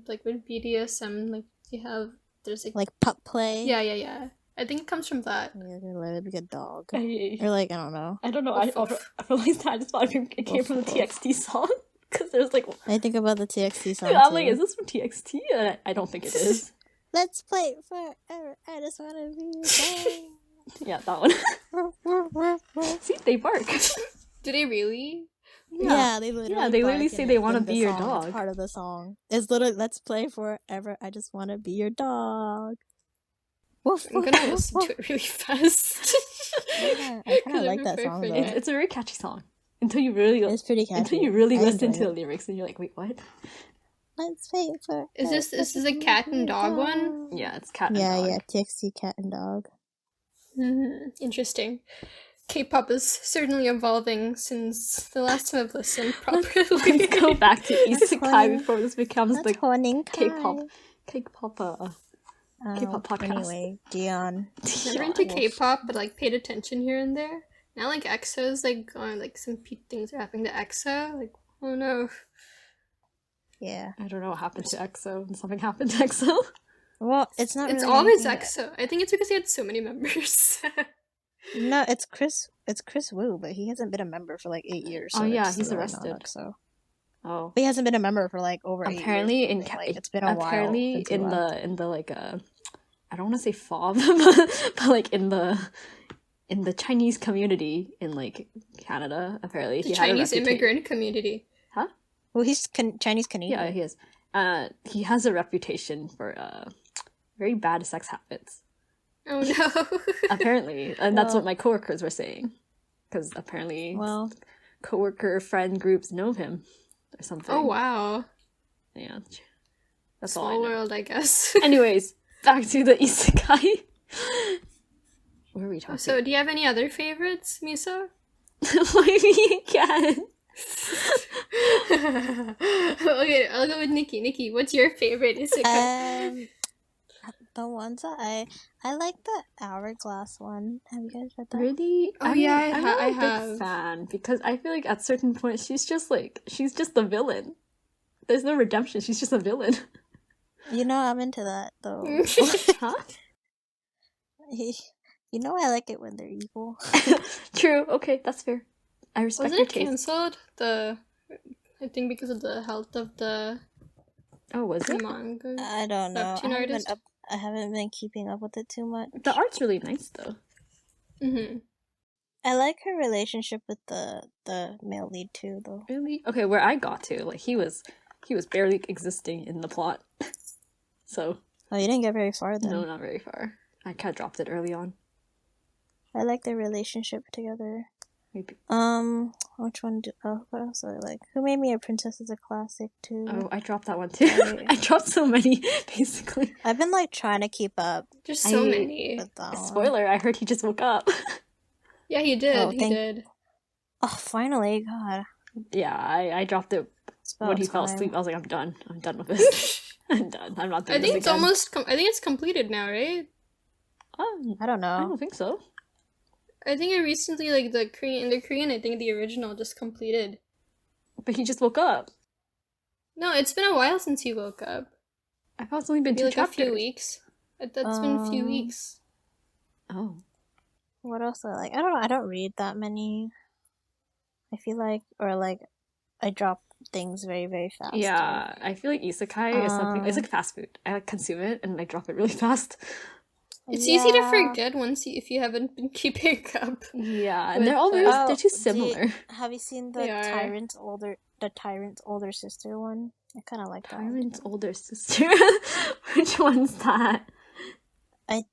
S2: like with BDSM like you have there's like
S1: pup play.
S2: yeah. I think it comes from that.
S1: Yeah, they're like a dog,
S3: I
S1: or like I don't know.
S3: don't know.
S2: Woof,
S3: I
S2: woof.
S3: realized that I just thought it came from the TXT song because there's like.
S1: I think about the TXT song
S3: I'm
S1: too.
S3: like, is this from TXT? And I don't think it is.
S1: Let's play forever. I just wanna be
S3: Yeah, that one.
S1: a dog.
S3: See, they bark.
S2: Do they really?
S1: Yeah, they literally.
S3: Yeah, they literally
S1: bark
S3: say
S1: in
S3: they
S1: it
S3: wanna
S1: in the
S3: be your
S1: song.
S3: dog.
S1: It's part of the song. It's literally "Let's play forever. I just wanna be your dog." Woof,
S2: I'm
S1: woof,
S2: gonna
S1: woof,
S2: listen to
S1: woof.
S2: it really fast.
S1: Yeah, I kind of like that
S2: Very
S1: song
S2: funny.
S1: though.
S3: It's a very catchy song until you really
S1: It's pretty catchy.
S3: until you really
S1: I
S3: listen
S1: enjoy
S3: to the
S1: it.
S3: lyrics and you're like, wait, what?
S1: Let's play forever.
S2: Is this a cat and dog one?
S3: Yeah, it's cat and
S1: Yeah,
S3: dog.
S1: yeah. TXT cat and dog.
S2: Interesting. K-pop is certainly evolving since the last time I've listened properly.
S3: Let's go back to
S1: That's
S3: Isekai
S1: funny.
S3: before this becomes
S1: That's
S3: the
S1: Honing
S3: K-pop
S1: K-pop
S3: K-pop podcast.
S1: Anyway, Dion.
S2: Never into K-pop, but like paid attention here and there. Now like EXO's like going like some things are happening to EXO. Like oh no.
S1: Yeah.
S3: I don't know what happened to EXO. Did something happen to EXO?
S1: Well, it's not.
S2: It's
S1: really
S2: always
S1: anything
S2: EXO. I think it's because he had so many members.
S1: No, it's Chris. It's Chris Wu, but he hasn't been a member for like 8 years. So
S3: Oh, yeah,
S1: it's
S3: he's
S1: really
S3: arrested.
S1: not EXO.
S3: Oh.
S1: But he hasn't been a member for like over 8 years.
S3: Apparently
S1: or
S3: in
S1: something. Like, it's been a while.
S3: apparently
S1: since he
S3: in
S1: left.
S3: the like I don't want to say FOB, but like in the Chinese community in like Canada, apparently
S2: The
S3: he had a
S2: Chinese
S3: reputation.
S2: immigrant community.
S3: Huh?
S1: Well, he's Chinese Canadian.
S3: Yeah, he is. He has a reputation for very bad sex habits.
S2: Oh no.
S3: Apparently, and that's
S1: Well-
S3: what my coworkers were saying, because apparently,
S1: Well,
S3: coworker friend groups know him or something.
S2: Oh wow.
S3: Yeah, that's all I
S2: Small
S3: know.
S2: world, I guess.
S3: Anyways, back to the isekai. What are we talking?
S2: So, do you have any other favorites, Miso?
S3: Why me again?
S2: Okay, I'll go with Nikki. Nikki, what's your favorite isekai?
S1: the ones that I like the hourglass one. Have you guys read that?
S3: Really?
S2: Oh, yeah,
S3: I'm
S2: I
S3: not a
S2: have.
S3: big fan because I feel like at certain points she's just the villain. There's no redemption. She's just a villain.
S1: You know, I'm into that though.
S3: Huh?
S1: You know, I like it when they're evil.
S3: True. Okay, that's fair. I respect
S2: Wasn't
S3: your
S2: it
S3: taste.
S2: cancelled? I think because of the health of the
S3: Oh, was it?
S2: manga.
S1: I don't know.
S2: Webtoon artist?
S1: I haven't been keeping up with it too much.
S3: The art's really nice though.
S2: Mm-hmm.
S1: I like her relationship with the male lead too, though.
S3: Really? Okay, where I got to, like he was barely existing in the plot. So
S1: Oh, you didn't get very far then.
S3: no, not very far. I kind of dropped it early on.
S1: I like their relationship together.
S3: Maybe.
S1: Which one? What else do I like? Who Made Me a Princess is a classic too.
S3: Oh, I dropped that one too.
S1: Right.
S3: I dropped so many, basically.
S1: I've been like trying to keep up
S2: There's so
S3: I-
S2: many.
S1: with that one.
S3: Spoiler, I heard he just woke up.
S2: Yeah, he did.
S1: Oh,
S2: he
S1: thank-
S2: did.
S1: Oh, finally! God,
S3: Yeah, I dropped it
S1: it's
S3: when
S1: about
S3: he fell
S1: time.
S3: asleep. I was like, I'm done with this. I'm done. I'm not doing
S2: I think
S3: this
S2: it's
S3: again.
S2: almost. I think it's completed now, right?
S1: I don't
S3: I
S1: know.
S3: don't think so.
S2: I think it recently, like the Korean. I think the original just completed.
S3: But he just woke up.
S2: No, it's been a while since he woke up.
S3: I thought it's only been
S2: Maybe
S3: two
S2: like
S3: chapters.
S2: a few weeks. That's been a few
S1: Um,
S2: weeks.
S3: Oh.
S1: What else do I like? I don't know. I don't read that many. I feel like, or like, I drop things very, very fast.
S3: Yeah, I feel like isekai is something. It's like fast food. I like consume it and I drop it really fast.
S2: It's easy to forget if you haven't been keeping up.
S3: Yeah, and they're all they're too similar.
S1: Have you seen the Tyrant's older sister one? I kind of like that.
S3: Tyrant's older sister. Which one's that?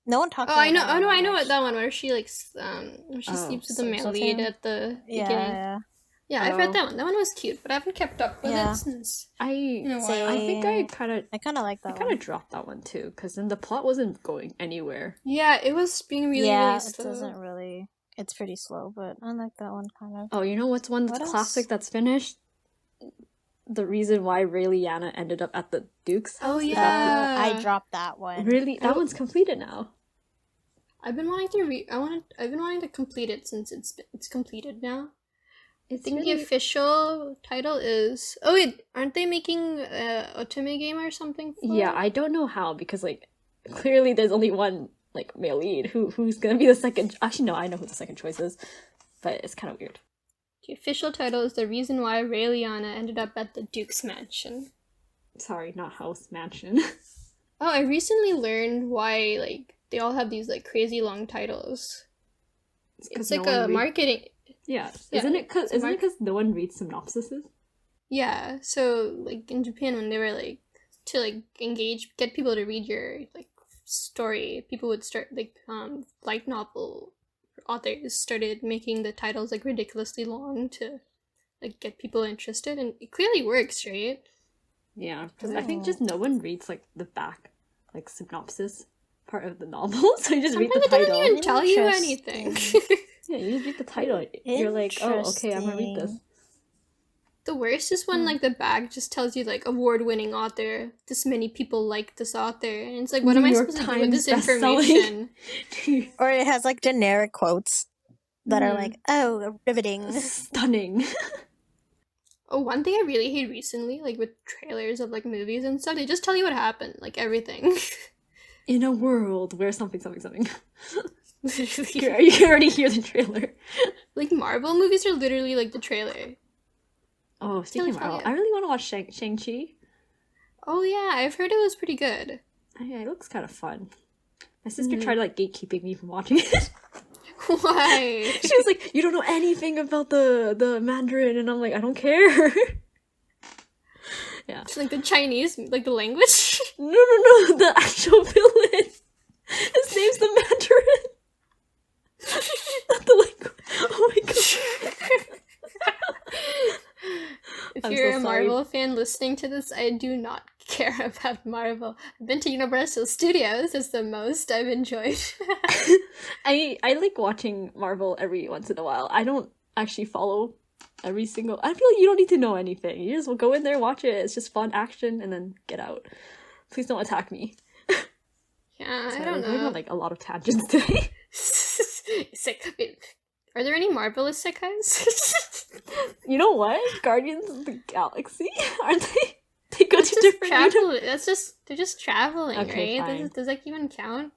S1: No one talks.
S2: I know. I know what that one where she sleeps with the male lead at the beginning. Yeah, I've read that one. That one was cute, but I haven't kept up with it since.
S3: I think I kind of
S1: like that. I
S3: kind of dropped that one too, because then the plot wasn't going anywhere.
S2: Yeah, it was being really really slow.
S1: It doesn't really. It's pretty slow, but I like that one kind of.
S3: Oh, you know what's one classic that's finished? The reason why Raeliana ended up at the Duke's house.
S2: Oh yeah,
S1: I dropped that one.
S3: Really, that one's completed now.
S2: I've been wanting to I've been wanting to complete it since it's completed now. I think the official title is... Oh wait, aren't they making otome game or something for
S3: it? I don't know how, because clearly there's only one male lead. Who's gonna be the second... Actually no, I know who the second choice is, but it's kind of weird.
S2: The official title is The Reason Why Raeliana Ended Up at the Duke's Mansion.
S3: Sorry, not house, mansion.
S2: Oh, I recently learned why they all have these crazy long titles. It's a marketing...
S3: Yeah, isn't it because no one reads synopsises?
S2: Yeah, so in Japan when they were to get people to read your story, people would start light novel authors started making the titles ridiculously long to get people interested, and it clearly works, right?
S3: Yeah, because I think just no one reads the back synopsis part of the novel, so you just read the title.
S2: It doesn't even tell you anything.
S3: Yeah, you just read the title. You're like, oh, okay, I'm gonna read this.
S2: The worst is when the back just tells you award-winning author. This many people like this author, and it's what am I supposed to do with this information?
S1: Or it has generic quotes that are oh, riveting,
S3: stunning.
S2: Oh, one thing I really hate recently, with trailers of movies and stuff, they just tell you what happened, everything.
S3: In a world where something. You already hear the trailer.
S2: Marvel movies are literally the trailer.
S3: Oh, speaking of Marvel, I really want to watch Shang-Chi.
S2: Oh yeah, I've heard it was pretty good.
S3: Yeah, it looks kind of fun. My sister tried gatekeeping me from watching it.
S2: Why?
S3: She was like, you don't know anything about the Mandarin, and I'm like, I don't care. Yeah.
S2: The Chinese, the language?
S3: No, the actual villain. His name's the Mandarin. Not the language. Oh my god.
S2: If you're a Marvel fan listening to this, I do not care about Marvel. I've been to Universal Studios. It's the most I've enjoyed.
S3: I like watching Marvel every once in a while. I don't actually follow every single... I feel like you don't need to know anything. You just will go in there, watch it. It's just fun action, and then get out. Please don't attack me.
S2: Yeah, I don't know.
S3: We're on a lot of tangents today.
S2: Are there any Marvel isekais?
S3: You know what? Guardians of the Galaxy? Aren't they? They go to different universes.
S2: They're just traveling,
S3: okay,
S2: right? Does that even count?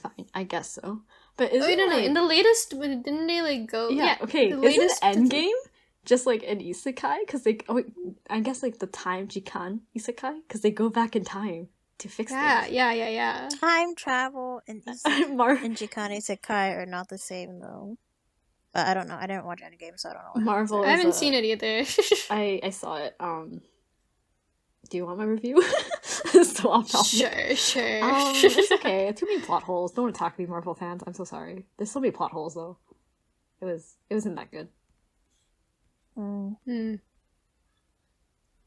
S3: Fine, I guess so. But
S2: no. In the latest, didn't they go?
S3: Yeah, okay. Isn't Endgame just an isekai? Because I guess the time Jikan isekai? Because they go back in time to fix things.
S2: Yeah.
S1: Time travel and Jikan isekai are not the same though. But I don't know. I didn't watch Endgame, so I don't know.
S2: Marvel. I haven't seen it either.
S3: I saw it. Do you want my review? So off topic.
S2: Sure.
S3: It's okay. Too many plot holes. Don't attack me, Marvel fans. I'm so sorry. There's so many plot holes though. It wasn't that good.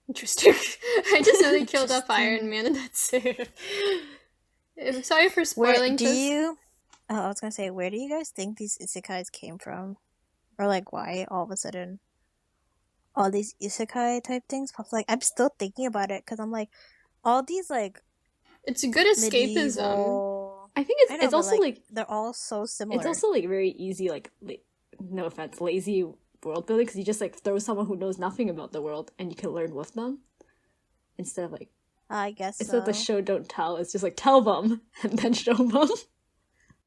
S2: Interesting. I just know they killed off Iron Man and that's it. I'm sorry for spoiling
S1: I was gonna say, where do you guys think these isekais came from? Or why all of a sudden all these isekai type things pop? I'm still thinking about it because I'm all these
S2: it's a good escapism.
S3: Medieval... I think it's also
S1: they're all so similar.
S3: It's also very easy no offense, lazy world building, because you just throw someone who knows nothing about the world and you can learn with them instead of
S1: I guess
S3: instead of the show don't tell. It's just tell them and then show them.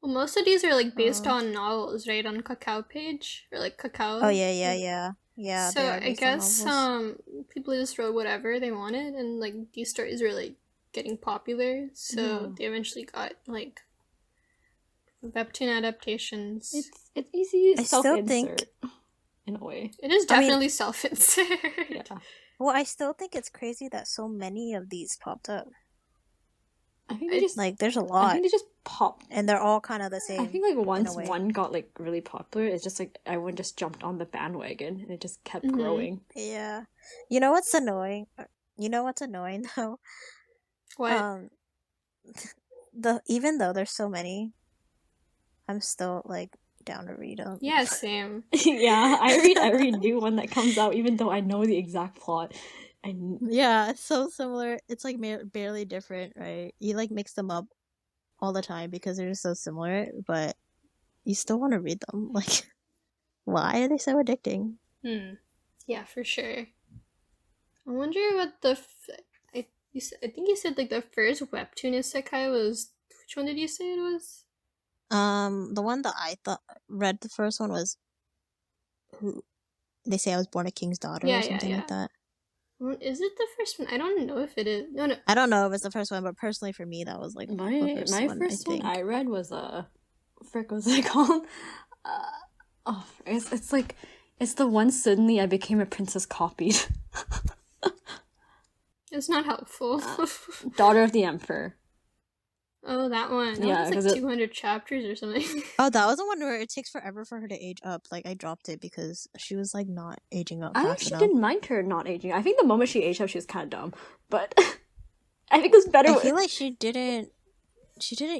S2: Well, most of these are based on novels, right? On Kakao page or Kakao.
S1: Oh yeah. Yeah,
S2: So
S1: they are
S2: I
S1: based on
S2: guess
S1: novels.
S2: people just wrote whatever they wanted, and like these stories were like getting popular,
S3: Yeah.
S2: so they eventually got like webtoon adaptations.
S3: It's easy
S1: I
S3: self
S1: still
S3: insert
S1: think.
S3: in a way.
S2: It is
S1: I mean,
S2: definitely self-insert.
S3: Yeah.
S1: well, I still think it's crazy that so many of these popped up.
S3: I think they just
S1: Like, there's a
S3: I
S1: lot,
S3: think they just popped.
S1: and they're all kind of the
S3: I
S1: same.
S3: think like
S1: in a
S3: once
S1: way.
S3: one got like really popular, it's just like everyone just jumped on the bandwagon and it just kept
S2: Mhm.
S3: growing.
S1: Yeah. You know what's annoying? You know what's annoying though?
S2: What?
S1: Even though there's so many, I'm still like down to read them.
S2: Yeah, same.
S3: Yeah, I read every new one that comes out, even though I know the exact plot.
S1: Yeah, it's so similar. It's like barely different, right? You like mix them up all the time because they're just so similar, but you still want to read them. Like, why are they so addicting?
S2: Yeah, for sure. I wonder what I think you said like the first webtoon isekai was. Which one did you say it was?
S1: The one that I thought read the first one was who they say I was born a king's daughter
S2: Yeah,
S1: or something like that.
S2: Is it the first one? I don't know if it is. No.
S1: I don't know if it's the first one, but personally for me, that was like the first
S3: my
S1: one.
S3: first
S1: I think.
S3: one I read was frick, what's it called? It's like it's the one suddenly I became a princess copied.
S2: It's not helpful.
S3: Daughter of the Emperor.
S2: Oh, that one. That
S3: Yeah,
S2: was
S3: 'cause
S2: like 200 chapters or something.
S1: Oh, that was the one where it takes forever for her to age up. Like, I dropped it because she was like not aging up
S3: I
S1: fast
S3: actually
S1: enough.
S3: didn't mind her not aging. I think the moment she aged up, she was kind of dumb, but I think it was better.
S1: I feel like she didn't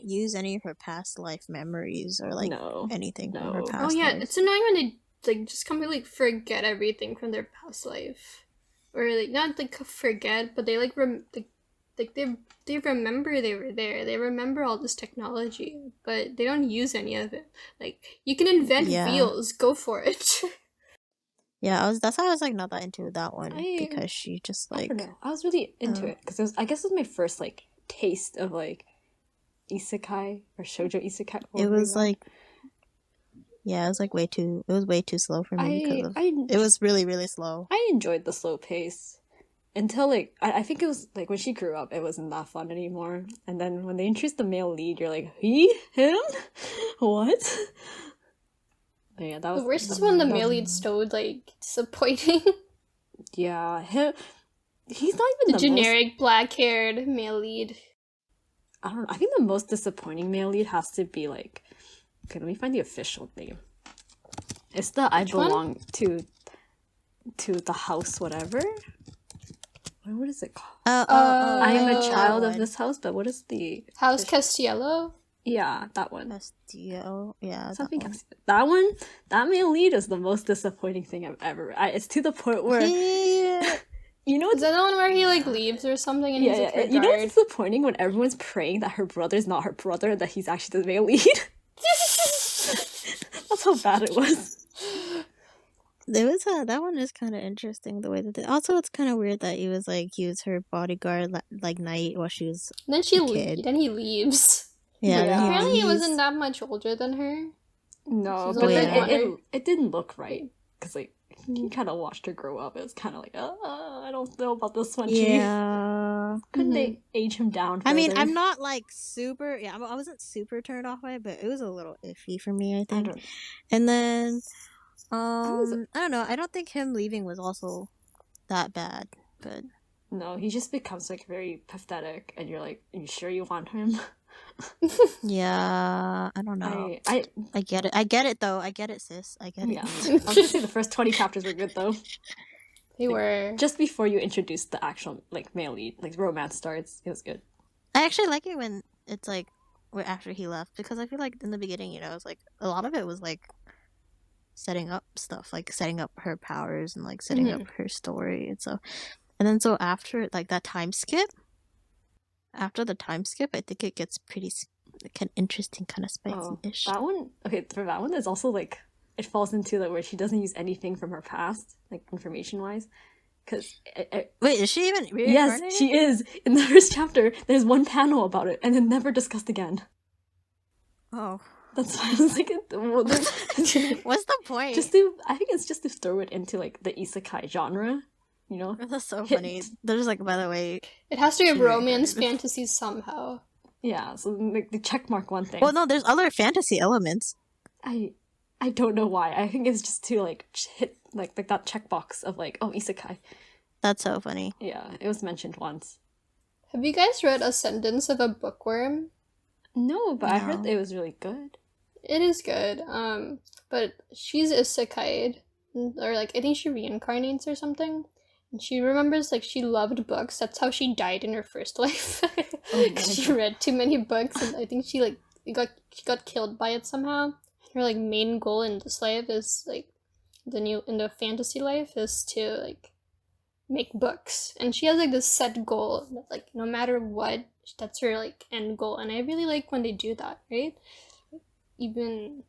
S1: use any of her past life memories or like anything from her past
S2: Oh yeah,
S1: life.
S2: it's annoying when they like just completely forget everything from their past life, or like not like forget, but they like they remember they were there. They remember all this technology, but they don't use any of it. Like you can invent wheels, go for it.
S1: Yeah, that's why I was like not that into that one because she just like
S3: I don't know. I was really into it because I guess it was my first like taste of like isekai or shoujo isekai.
S1: It was like, yeah, it was like way too slow for me because it was really, really slow.
S3: I enjoyed the slow pace until like I think it was like when she grew up, it wasn't that fun anymore. And then when they introduced the male lead, you're like, him, what? But yeah, that was
S2: the worst is when the male lead stowed like disappointing.
S3: Yeah, he's not even
S2: the generic black-haired male lead.
S3: I don't know. I think the most disappointing male lead has to be like. Okay, let me find the official name. It's the I belong to the house, whatever. What is it called? I am a child of this house, but what is the
S2: House Castiello?
S3: Yeah, that one.
S1: Castillo, yeah,
S3: something that one. That male lead is the most disappointing thing I've ever read. It's to the point where you know,
S2: is that the one where he like leaves or something? And he's like, her
S3: you know,
S2: guard?
S3: it's disappointing when everyone's praying that her brother is not her brother and that he's actually the male lead. That's how bad it was.
S1: There was that one is kind of interesting the way that also it's kind of weird that he was her bodyguard like night while she was
S2: then he leaves.
S1: Yeah,
S2: apparently he wasn't that much older than her.
S3: No, but then it didn't look right because like you kind of watched her grow up. It was kind of like, I don't know about this one.
S1: Yeah,
S3: couldn't they age him down further?
S1: I mean, I'm not like super. Yeah, I wasn't super turned off by it, but it was a little iffy for me. I think. And then, I don't know. I don't think him leaving was also that bad, but
S3: no, he just becomes like very pathetic, and you're like, are you sure you want him?
S1: Yeah, I don't know. I get it. I get it though. I get it, sis. I get it.
S3: Yeah. I was gonna say the first 20 chapters were good though.
S2: They were
S3: just before you introduce the actual like male lead, like romance starts. It was good.
S1: I actually like it when it's like after he left because I feel like in the beginning, it's like a lot of it was like setting up stuff, like setting up her powers and like setting up her story, and then after like that time skip. After the time skip, I think it gets pretty like an interesting kind of spicy-ish.
S3: That one, okay, for that one, there's also like it falls into like where she doesn't use anything from her past, like information-wise. Because
S1: wait, is she even
S3: reincarnated? Yes, she is. In the first chapter, there's one panel about it, and then never discussed again.
S1: Oh,
S3: That's why I was like, well,
S1: What's the point?
S3: I think it's just to throw it into like the isekai genre, you know?
S1: That's so
S3: Hit-
S1: funny. There's like, by the way,
S2: It has to be a
S1: She
S2: romance
S1: reincarnated.
S2: fantasy somehow.
S3: Yeah, so like the checkmark one thing.
S1: well, no, there's other fantasy elements.
S3: I don't know why. I think it's just to like hit like that checkbox of like, oh, isekai.
S1: That's so funny.
S3: Yeah, it was mentioned once.
S2: Have you guys read Ascendance of a Bookworm?
S3: No, but I heard
S1: No.
S3: it was really good.
S2: It is good. But she's isekai'd, or like I think she reincarnates or something. And she remembers like she loved books. That's how she died in her first life.
S3: Oh my
S2: she
S3: God.
S2: read too many books, and I think she got killed by it somehow. Her like main goal in this life is like in the fantasy life is to like make books, and she has like this set goal that like no matter what, that's her like end goal. And I really like when they do that, right? Even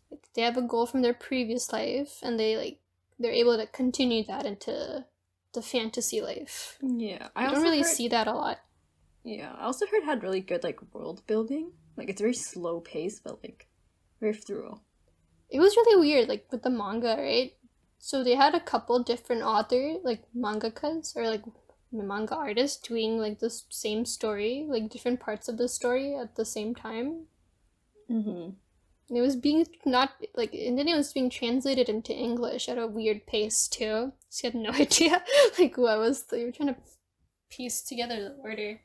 S2: like, they have a goal from their previous life, and they're able to continue that into the fantasy life.
S3: Yeah,
S2: I don't really see that a lot.
S3: Yeah, I also heard it had really good like world building. Like it's very slow paced, but like very thorough.
S2: It was really weird, like with the manga, right? So they had a couple different like mangakas or like manga artists doing like the same story, like different parts of the story at the same time.
S3: Mm-hmm.
S2: And it was being not like, and then it was being translated into English at a weird pace too. So you had no idea like what was you were trying to piece together the order.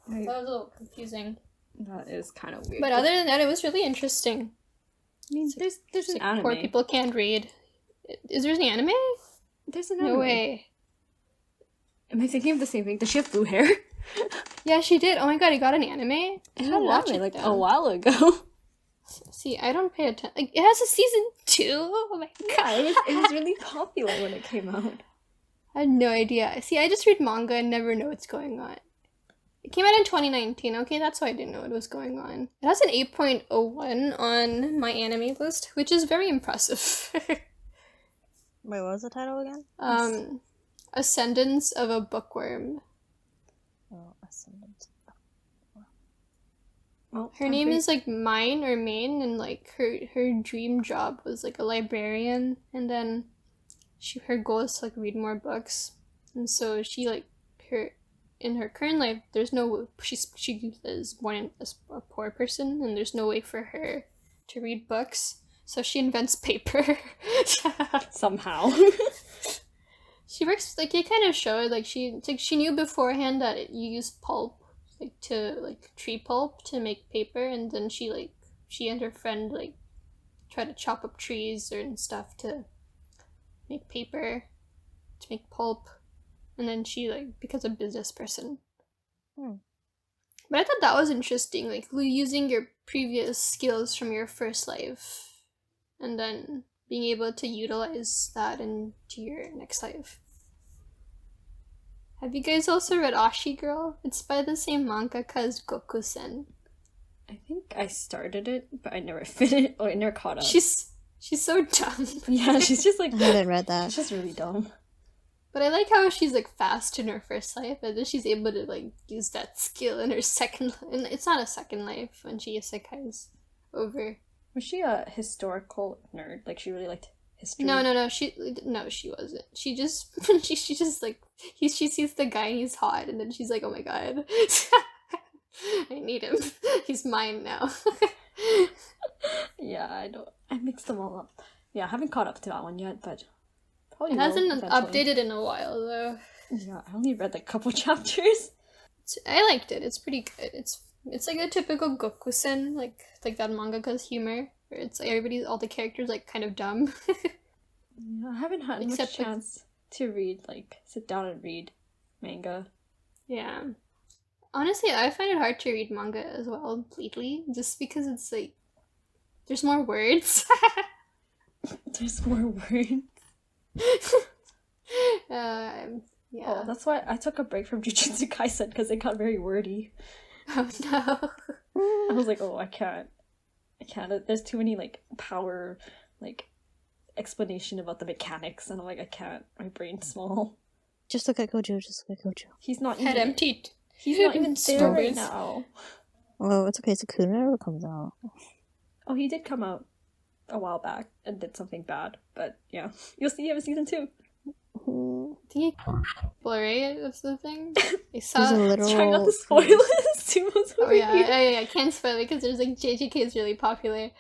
S3: Right.
S2: That was a little confusing.
S3: That is kind of weird.
S2: But other than that, it was really interesting.
S3: I mean, there's
S2: It's
S3: an
S2: like
S3: anime.
S2: poor people can't read. Is there an anime?
S3: There's an anime.
S2: No way.
S3: Am I thinking of the same thing? Does she have blue hair?
S2: Yeah, she did. Oh my god, I got an anime. I
S3: I
S2: should watch it
S3: like
S2: then.
S3: a while ago.
S2: See, I don't pay attention. Like, it has a season 2. Oh my god,
S3: It was really popular when it came out.
S2: I had no idea. See, I just read manga and never know what's going on. It came out in 2019. Okay, that's why I didn't know what was going on. It has an 8.01 on my anime list, which is very impressive.
S1: Wait, what was the title again?
S2: Ascendance of a Bookworm.
S1: Oh, Ascendant.
S3: Well,
S2: Her name is like Mine or Main, and like her dream job was like a librarian, and then her goal is to like read more books, and so she like in her current life there's no she is born as a poor person, and there's no way for her to read books, so she invents paper.
S3: somehow.
S2: She works like it kind of showed like she knew beforehand that you use pulp like to like tree pulp to make paper, and then she and her friend like try to chop up trees and stuff to make paper, to make pulp, and then she like becomes a business person. But I thought that was interesting, like using your previous skills from your first life and then being able to utilize that into your next life. Have you guys also read Ashi Girl? It's by the same mangaka as Goku-sen.
S3: I think I started it, but I never finished. Or I never caught up.
S2: She's so dumb.
S3: Yeah, she's just like
S1: I haven't read that.
S3: She's just really dumb.
S2: But I like how she's like fast in her first life, and then she's able to like use that skill in her second. And it's not a second life when she isekais over.
S3: Was she a historical nerd? Like she really liked history?
S2: No. She wasn't. She just she just like she sees the guy and he's hot, and then she's like, oh my god, I need him. He's mine now.
S3: Yeah, I mixed them all up. Yeah, I haven't caught up to that one yet, but probably
S2: It
S3: will
S2: hasn't
S3: eventually.
S2: updated in a while though.
S3: Yeah, I only read like a couple chapters.
S2: I liked it. It's pretty good. It's like a typical Gokusen, like that mangaka's humor, where it's like all the characters like kind of dumb.
S3: Yeah, I haven't had much
S2: Except, like-
S3: chance to read, like, sit down and read manga.
S2: Yeah. Honestly, I find it hard to read manga as well lately, just because it's like there's more words.
S3: There's more words.
S2: Yeah.
S3: Oh, that's why I took a break from Jujutsu Kaisen, because it got very wordy.
S2: Oh no.
S3: I was like, oh, I can't. There's too many, like, power, like, explanation about the mechanics, and I'm like, I can't. My brain's small.
S1: Just look at Gojo. Just look at Gojo.
S3: He's not
S2: Head
S3: even...
S2: emptied.
S3: He's not even there right
S2: Stories.
S3: now.
S1: Oh, it's okay. Sakuna never comes out.
S3: Oh, he did come out a while back and did something bad, but yeah, you'll see him in season 2.
S2: I think right? That's the thing. I
S1: He's
S2: saw.
S1: a literal.
S3: Try not to spoil it. Sumo's
S2: Oh
S3: over
S2: yeah,
S3: here.
S2: yeah, I can't spoil it because there's like JJK is really popular.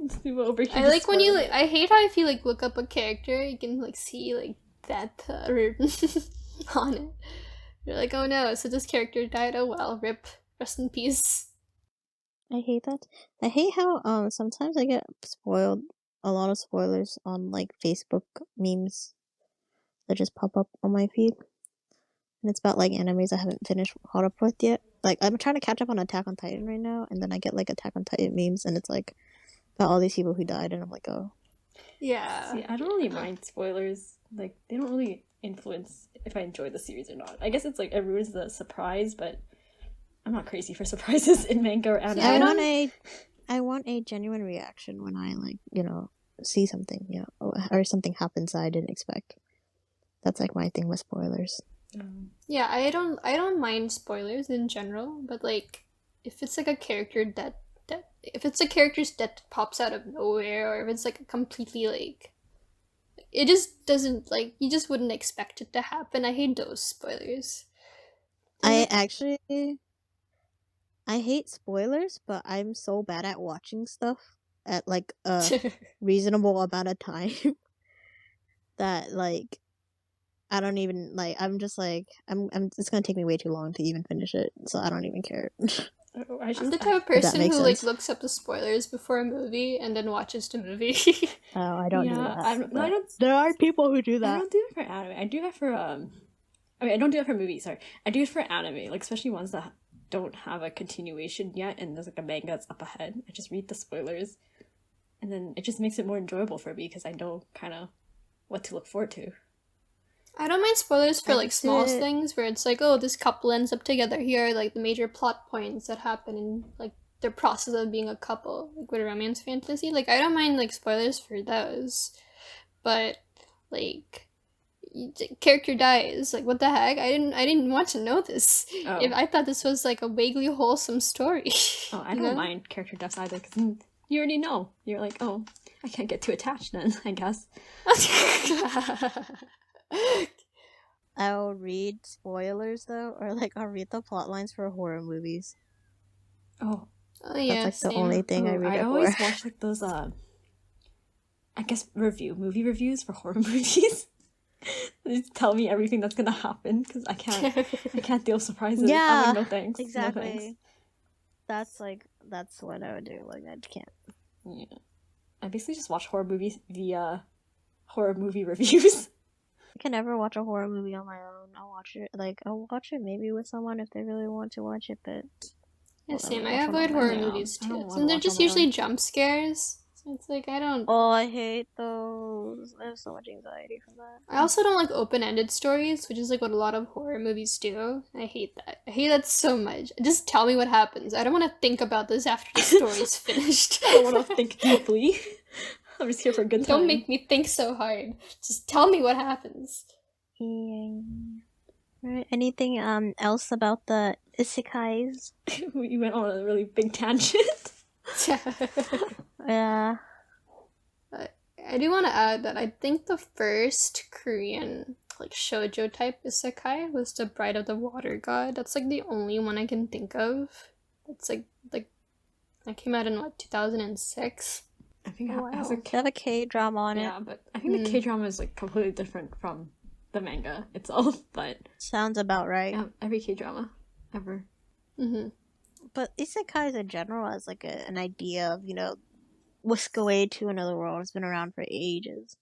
S3: Sumo over here.
S2: I like when you like. I hate how if you like look up a character, you can like see like that written on it. You're like, oh no, so this character died. Oh well, rip, rest in peace.
S1: I hate that. I hate how sometimes I get spoiled a lot of spoilers on like Facebook memes that just pop up on my feed. And it's about like animes I haven't finished caught up with yet. Like I'm trying to catch up on Attack on Titan right now, and then I get like Attack on Titan memes, and it's like about all these people who died, and I'm like, oh.
S2: Yeah.
S3: See, I don't really mind spoilers. Like, they don't really influence if I enjoy the series or not. I guess it's like it ruins the surprise, but I'm not crazy for surprises in manga or anime.
S1: I want a genuine reaction when I like, see something, or something happens I didn't expect. That's like my thing with spoilers.
S2: Yeah, I don't mind spoilers in general, but like if it's like a character that if it's a character's death pops out of nowhere, or if it's like a completely like it just doesn't like you just wouldn't expect it to happen. I hate those spoilers.
S1: I hate spoilers, but I'm so bad at watching stuff at like a reasonable amount of time that like I don't even like. I'm just like I'm. It's gonna take me way too long to even finish it, so I don't even care.
S2: I'm the type of person who like
S1: sense.
S2: looks up the spoilers before a movie and then watches the movie.
S1: Oh, I don't do that.
S3: I don't.
S1: There are people who do that.
S3: I don't do it for anime. I do that for I mean, I don't do it for movies. Sorry, I do it for anime, like especially ones that don't have a continuation yet, and there's like a manga that's up ahead. I just read the spoilers, and then it just makes it more enjoyable for me because I know kind of what to look forward to.
S2: I don't mind spoilers for like small things where it's like, oh, this couple ends up together. Here are like the major plot points that happen in like their process of being a couple, like with romance fantasy. Like I don't mind like spoilers for those, but like character dies. Like what the heck? I didn't want to know this.
S3: Oh.
S2: If I thought this was like a vaguely wholesome story.
S3: Oh, I don't mind character deaths either because you already know. You're like, oh, I can't get too attached then. I guess.
S1: I'll read spoilers though, or like I'll read the plot lines for horror movies.
S3: Oh
S2: yeah,
S1: that's like the only thing I read.
S3: I always watch like those I guess movie reviews for horror movies. They just tell me everything that's gonna happen because I can't deal with surprises.
S1: Yeah,
S3: I'm like, no thanks.
S1: Exactly.
S3: No thanks.
S1: That's what I would do. Like I can't.
S3: Yeah, I basically just watch horror movies via horror movie reviews.
S1: I can never watch a horror movie on my own. I'll watch it maybe with someone if they really want to watch it, but
S2: yeah, same. I avoid horror movies too. And they're just usually jump scares. So it's like I don't.
S1: Oh, I hate those. I have so much anxiety from that.
S2: I also don't like open-ended stories, which is like what a lot of horror movies do. I hate that. I hate that so much. Just tell me what happens. I don't want to think about this after the story's finished.
S3: I don't want to think deeply. I'm just here for a good time.
S2: Don't make me think so hard. Just tell me what happens.
S1: Yeah. Right. Anything else about the isekais?
S3: We went on a really big tangent.
S1: Yeah.
S2: I do want to add that I think the first Korean like shoujo type isekai was the Bride of the Water God. That's like the only one I can think of. It's like that came out in what 2006.
S3: I think
S1: They have a K-drama on it.
S3: Yeah, but I think the K-drama is like completely different from the manga itself, but
S1: sounds about right.
S3: Yeah, every K-drama ever.
S2: Mm-hmm.
S1: But isekais in general as like an idea of, whisk away to another world has been around for ages.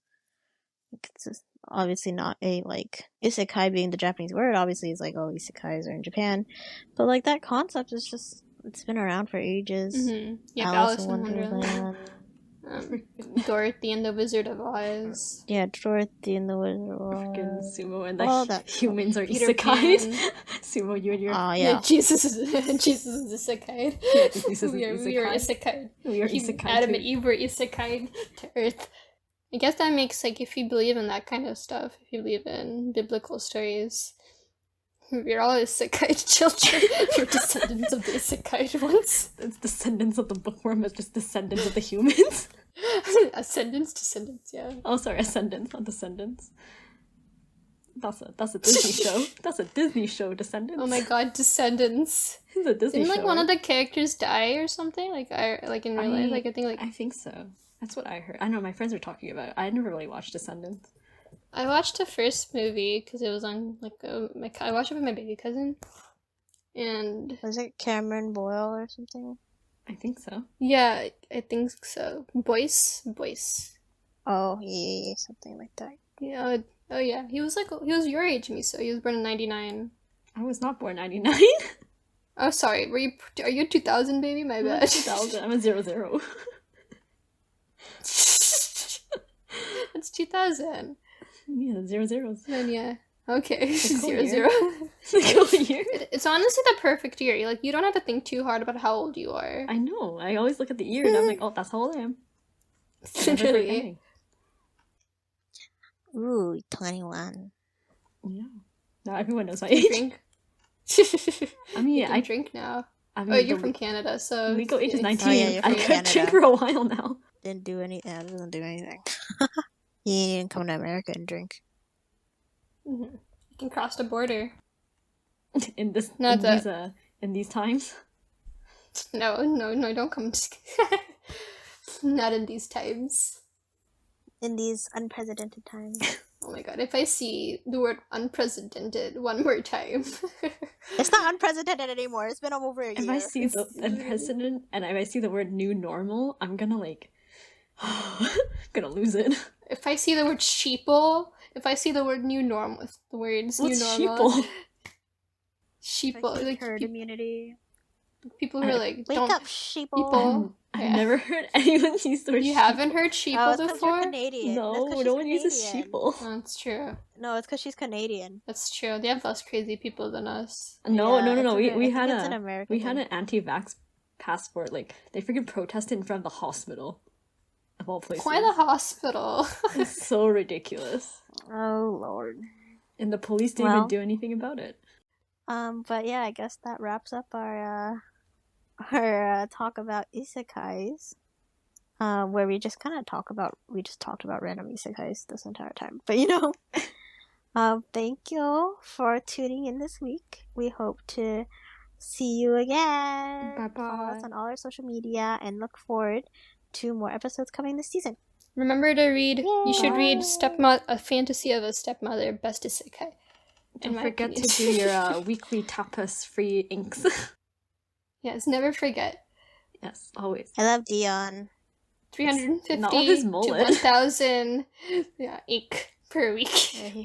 S1: It's just obviously not a like isekai being the Japanese word, obviously it's like, oh, isekais are in Japan. But like that concept is just it's been around for ages.
S2: Mm-hmm. Yeah, Alice in Wonderland. Dorothy and the Wizard of Oz.
S1: Yeah, Dorothy and the Wizard of Oz.
S3: Freaking Sumo and the humans are
S2: Peter
S3: isekais.
S2: Pan.
S3: Sumo, you and your...
S1: Oh, yeah.
S2: Jesus is isekai.
S3: Yeah, Jesus is
S2: we are isekai.
S3: We are isekai
S2: Adam
S3: too.
S2: and Eve were isekai to Earth. I guess that makes, like, if you believe in that kind of stuff, if you believe in biblical stories, We're all isekai children. We're descendants of the isekai ones.
S3: It's descendants of the bookworm, it's just descendants of the humans.
S2: Descendants, yeah.
S3: Oh, sorry, ascendants, not descendants. That's a Disney show. That's a Disney show, Descendants.
S2: Oh my god, Descendants.
S3: It's a Disney
S2: Didn't
S3: show.
S2: one of the characters die or something? Like in real life? Like
S3: I think so. That's what I heard. I know my friends were talking about it. I never really watched Descendants.
S2: I watched the first movie because it was on I watched it with my baby cousin, and
S1: Was it Cameron Boyle or something?
S3: I think so.
S2: yeah, I think so. Boyce.
S1: Oh, yeah, something like that.
S2: Yeah. Oh yeah, he was your age, Miso. He was born in 99.
S3: I was not born 99.
S2: Oh, sorry. Are you a 2000 baby? My bad.
S3: 2000. I'm a 00.
S2: That's 2000.
S3: Yeah, 00s.
S2: Then yeah. Okay.
S3: cool
S2: 00.
S3: year. Cool year.
S2: It's honestly the perfect year. Like, you don't have to think too hard about how old you are.
S3: I know. I always look at the year and I'm like, oh, that's how old I am. Never
S2: Really.
S3: forgetting.
S1: Ooh, 21.
S3: Yeah. Now everyone knows my
S2: You
S3: age.
S2: drink?
S3: I mean,
S2: You can
S3: I
S2: drink now.
S3: I mean,
S2: Oh, you're from Canada, so
S3: legal age is 19.
S1: Oh, yeah, you're
S3: I
S1: from
S3: could
S1: Canada.
S3: drink for a while now.
S1: Didn't do anything. I didn't do anything. You didn't come to America and drink.
S2: Mhm. You can cross the border.
S3: In this,
S2: Not
S3: in these times.
S2: No, don't come. Not in these times.
S1: In these unprecedented times.
S2: Oh my god, if I see the word unprecedented one more time.
S1: It's not unprecedented anymore. It's been over a year.
S3: If I see the president and if I see the word new normal, I'm gonna like, gonna lose it.
S2: If I see the word sheeple, if I see the word new normal, if the words
S3: What's
S2: new normal.
S3: sheeple?
S2: Sheeple, like
S1: herd immunity.
S2: people who are like,
S1: Wake
S2: don't.
S1: up, sheeple.
S2: People.
S3: I've
S2: Yeah.
S3: never heard anyone use the word
S2: You
S3: sheeple.
S2: haven't heard
S1: Oh,
S2: sheeple
S1: it's 'cause
S2: before?
S1: you're Canadian. That's 'cause
S3: No,
S1: she's
S3: no one uses
S1: Canadian.
S3: sheeple.
S2: Oh, it's true.
S1: No, it's because she's Canadian.
S2: That's true. They have less crazy people than us.
S3: No,
S1: Yeah,
S3: no.
S1: it's
S3: We
S1: I
S3: had
S1: think it's an
S3: a
S1: American
S3: we had
S1: thing.
S3: an anti-vax passport. Like they freaking protested in front of the hospital, of all places.
S2: Why the hospital?
S3: It's so ridiculous,
S1: Oh Lord.
S3: and the police didn't
S1: Well.
S3: even do anything about it.
S1: But yeah, I guess that wraps up our talk about isekais. Where we just talked about random isekais this entire time. But thank you for tuning in this week. We hope to see you again.
S3: Bye-bye.
S1: Follow us on all our social media and look forward to more episodes coming this season.
S2: Remember to read. You should read
S1: Bye.
S2: A Fantasy of a Stepmother, Best Isekai.
S3: Don't
S2: my
S3: forget
S2: opinion.
S3: to do your weekly tapas free inks.
S2: Yes, never forget.
S3: Yes, always.
S1: I love Dion.
S2: 350
S3: Not with his
S2: to
S3: mullet.
S2: 1,000 ink per week.
S1: Yeah,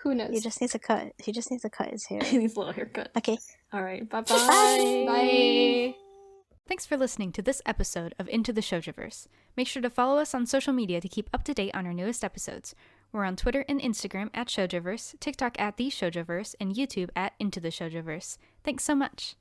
S2: Who knows?
S1: he just needs to cut. He just needs to cut his hair.
S3: He needs a little haircut.
S1: Okay.
S3: All right. Bye-bye.
S2: Bye.
S4: Thanks for listening to this episode of Into the Shoujoverse. Make sure to follow us on social media to keep up to date on our newest episodes. We're on Twitter and Instagram at Shoujoverse, TikTok at The Shoujoverse, and YouTube at Into the Shoujoverse. Thanks so much.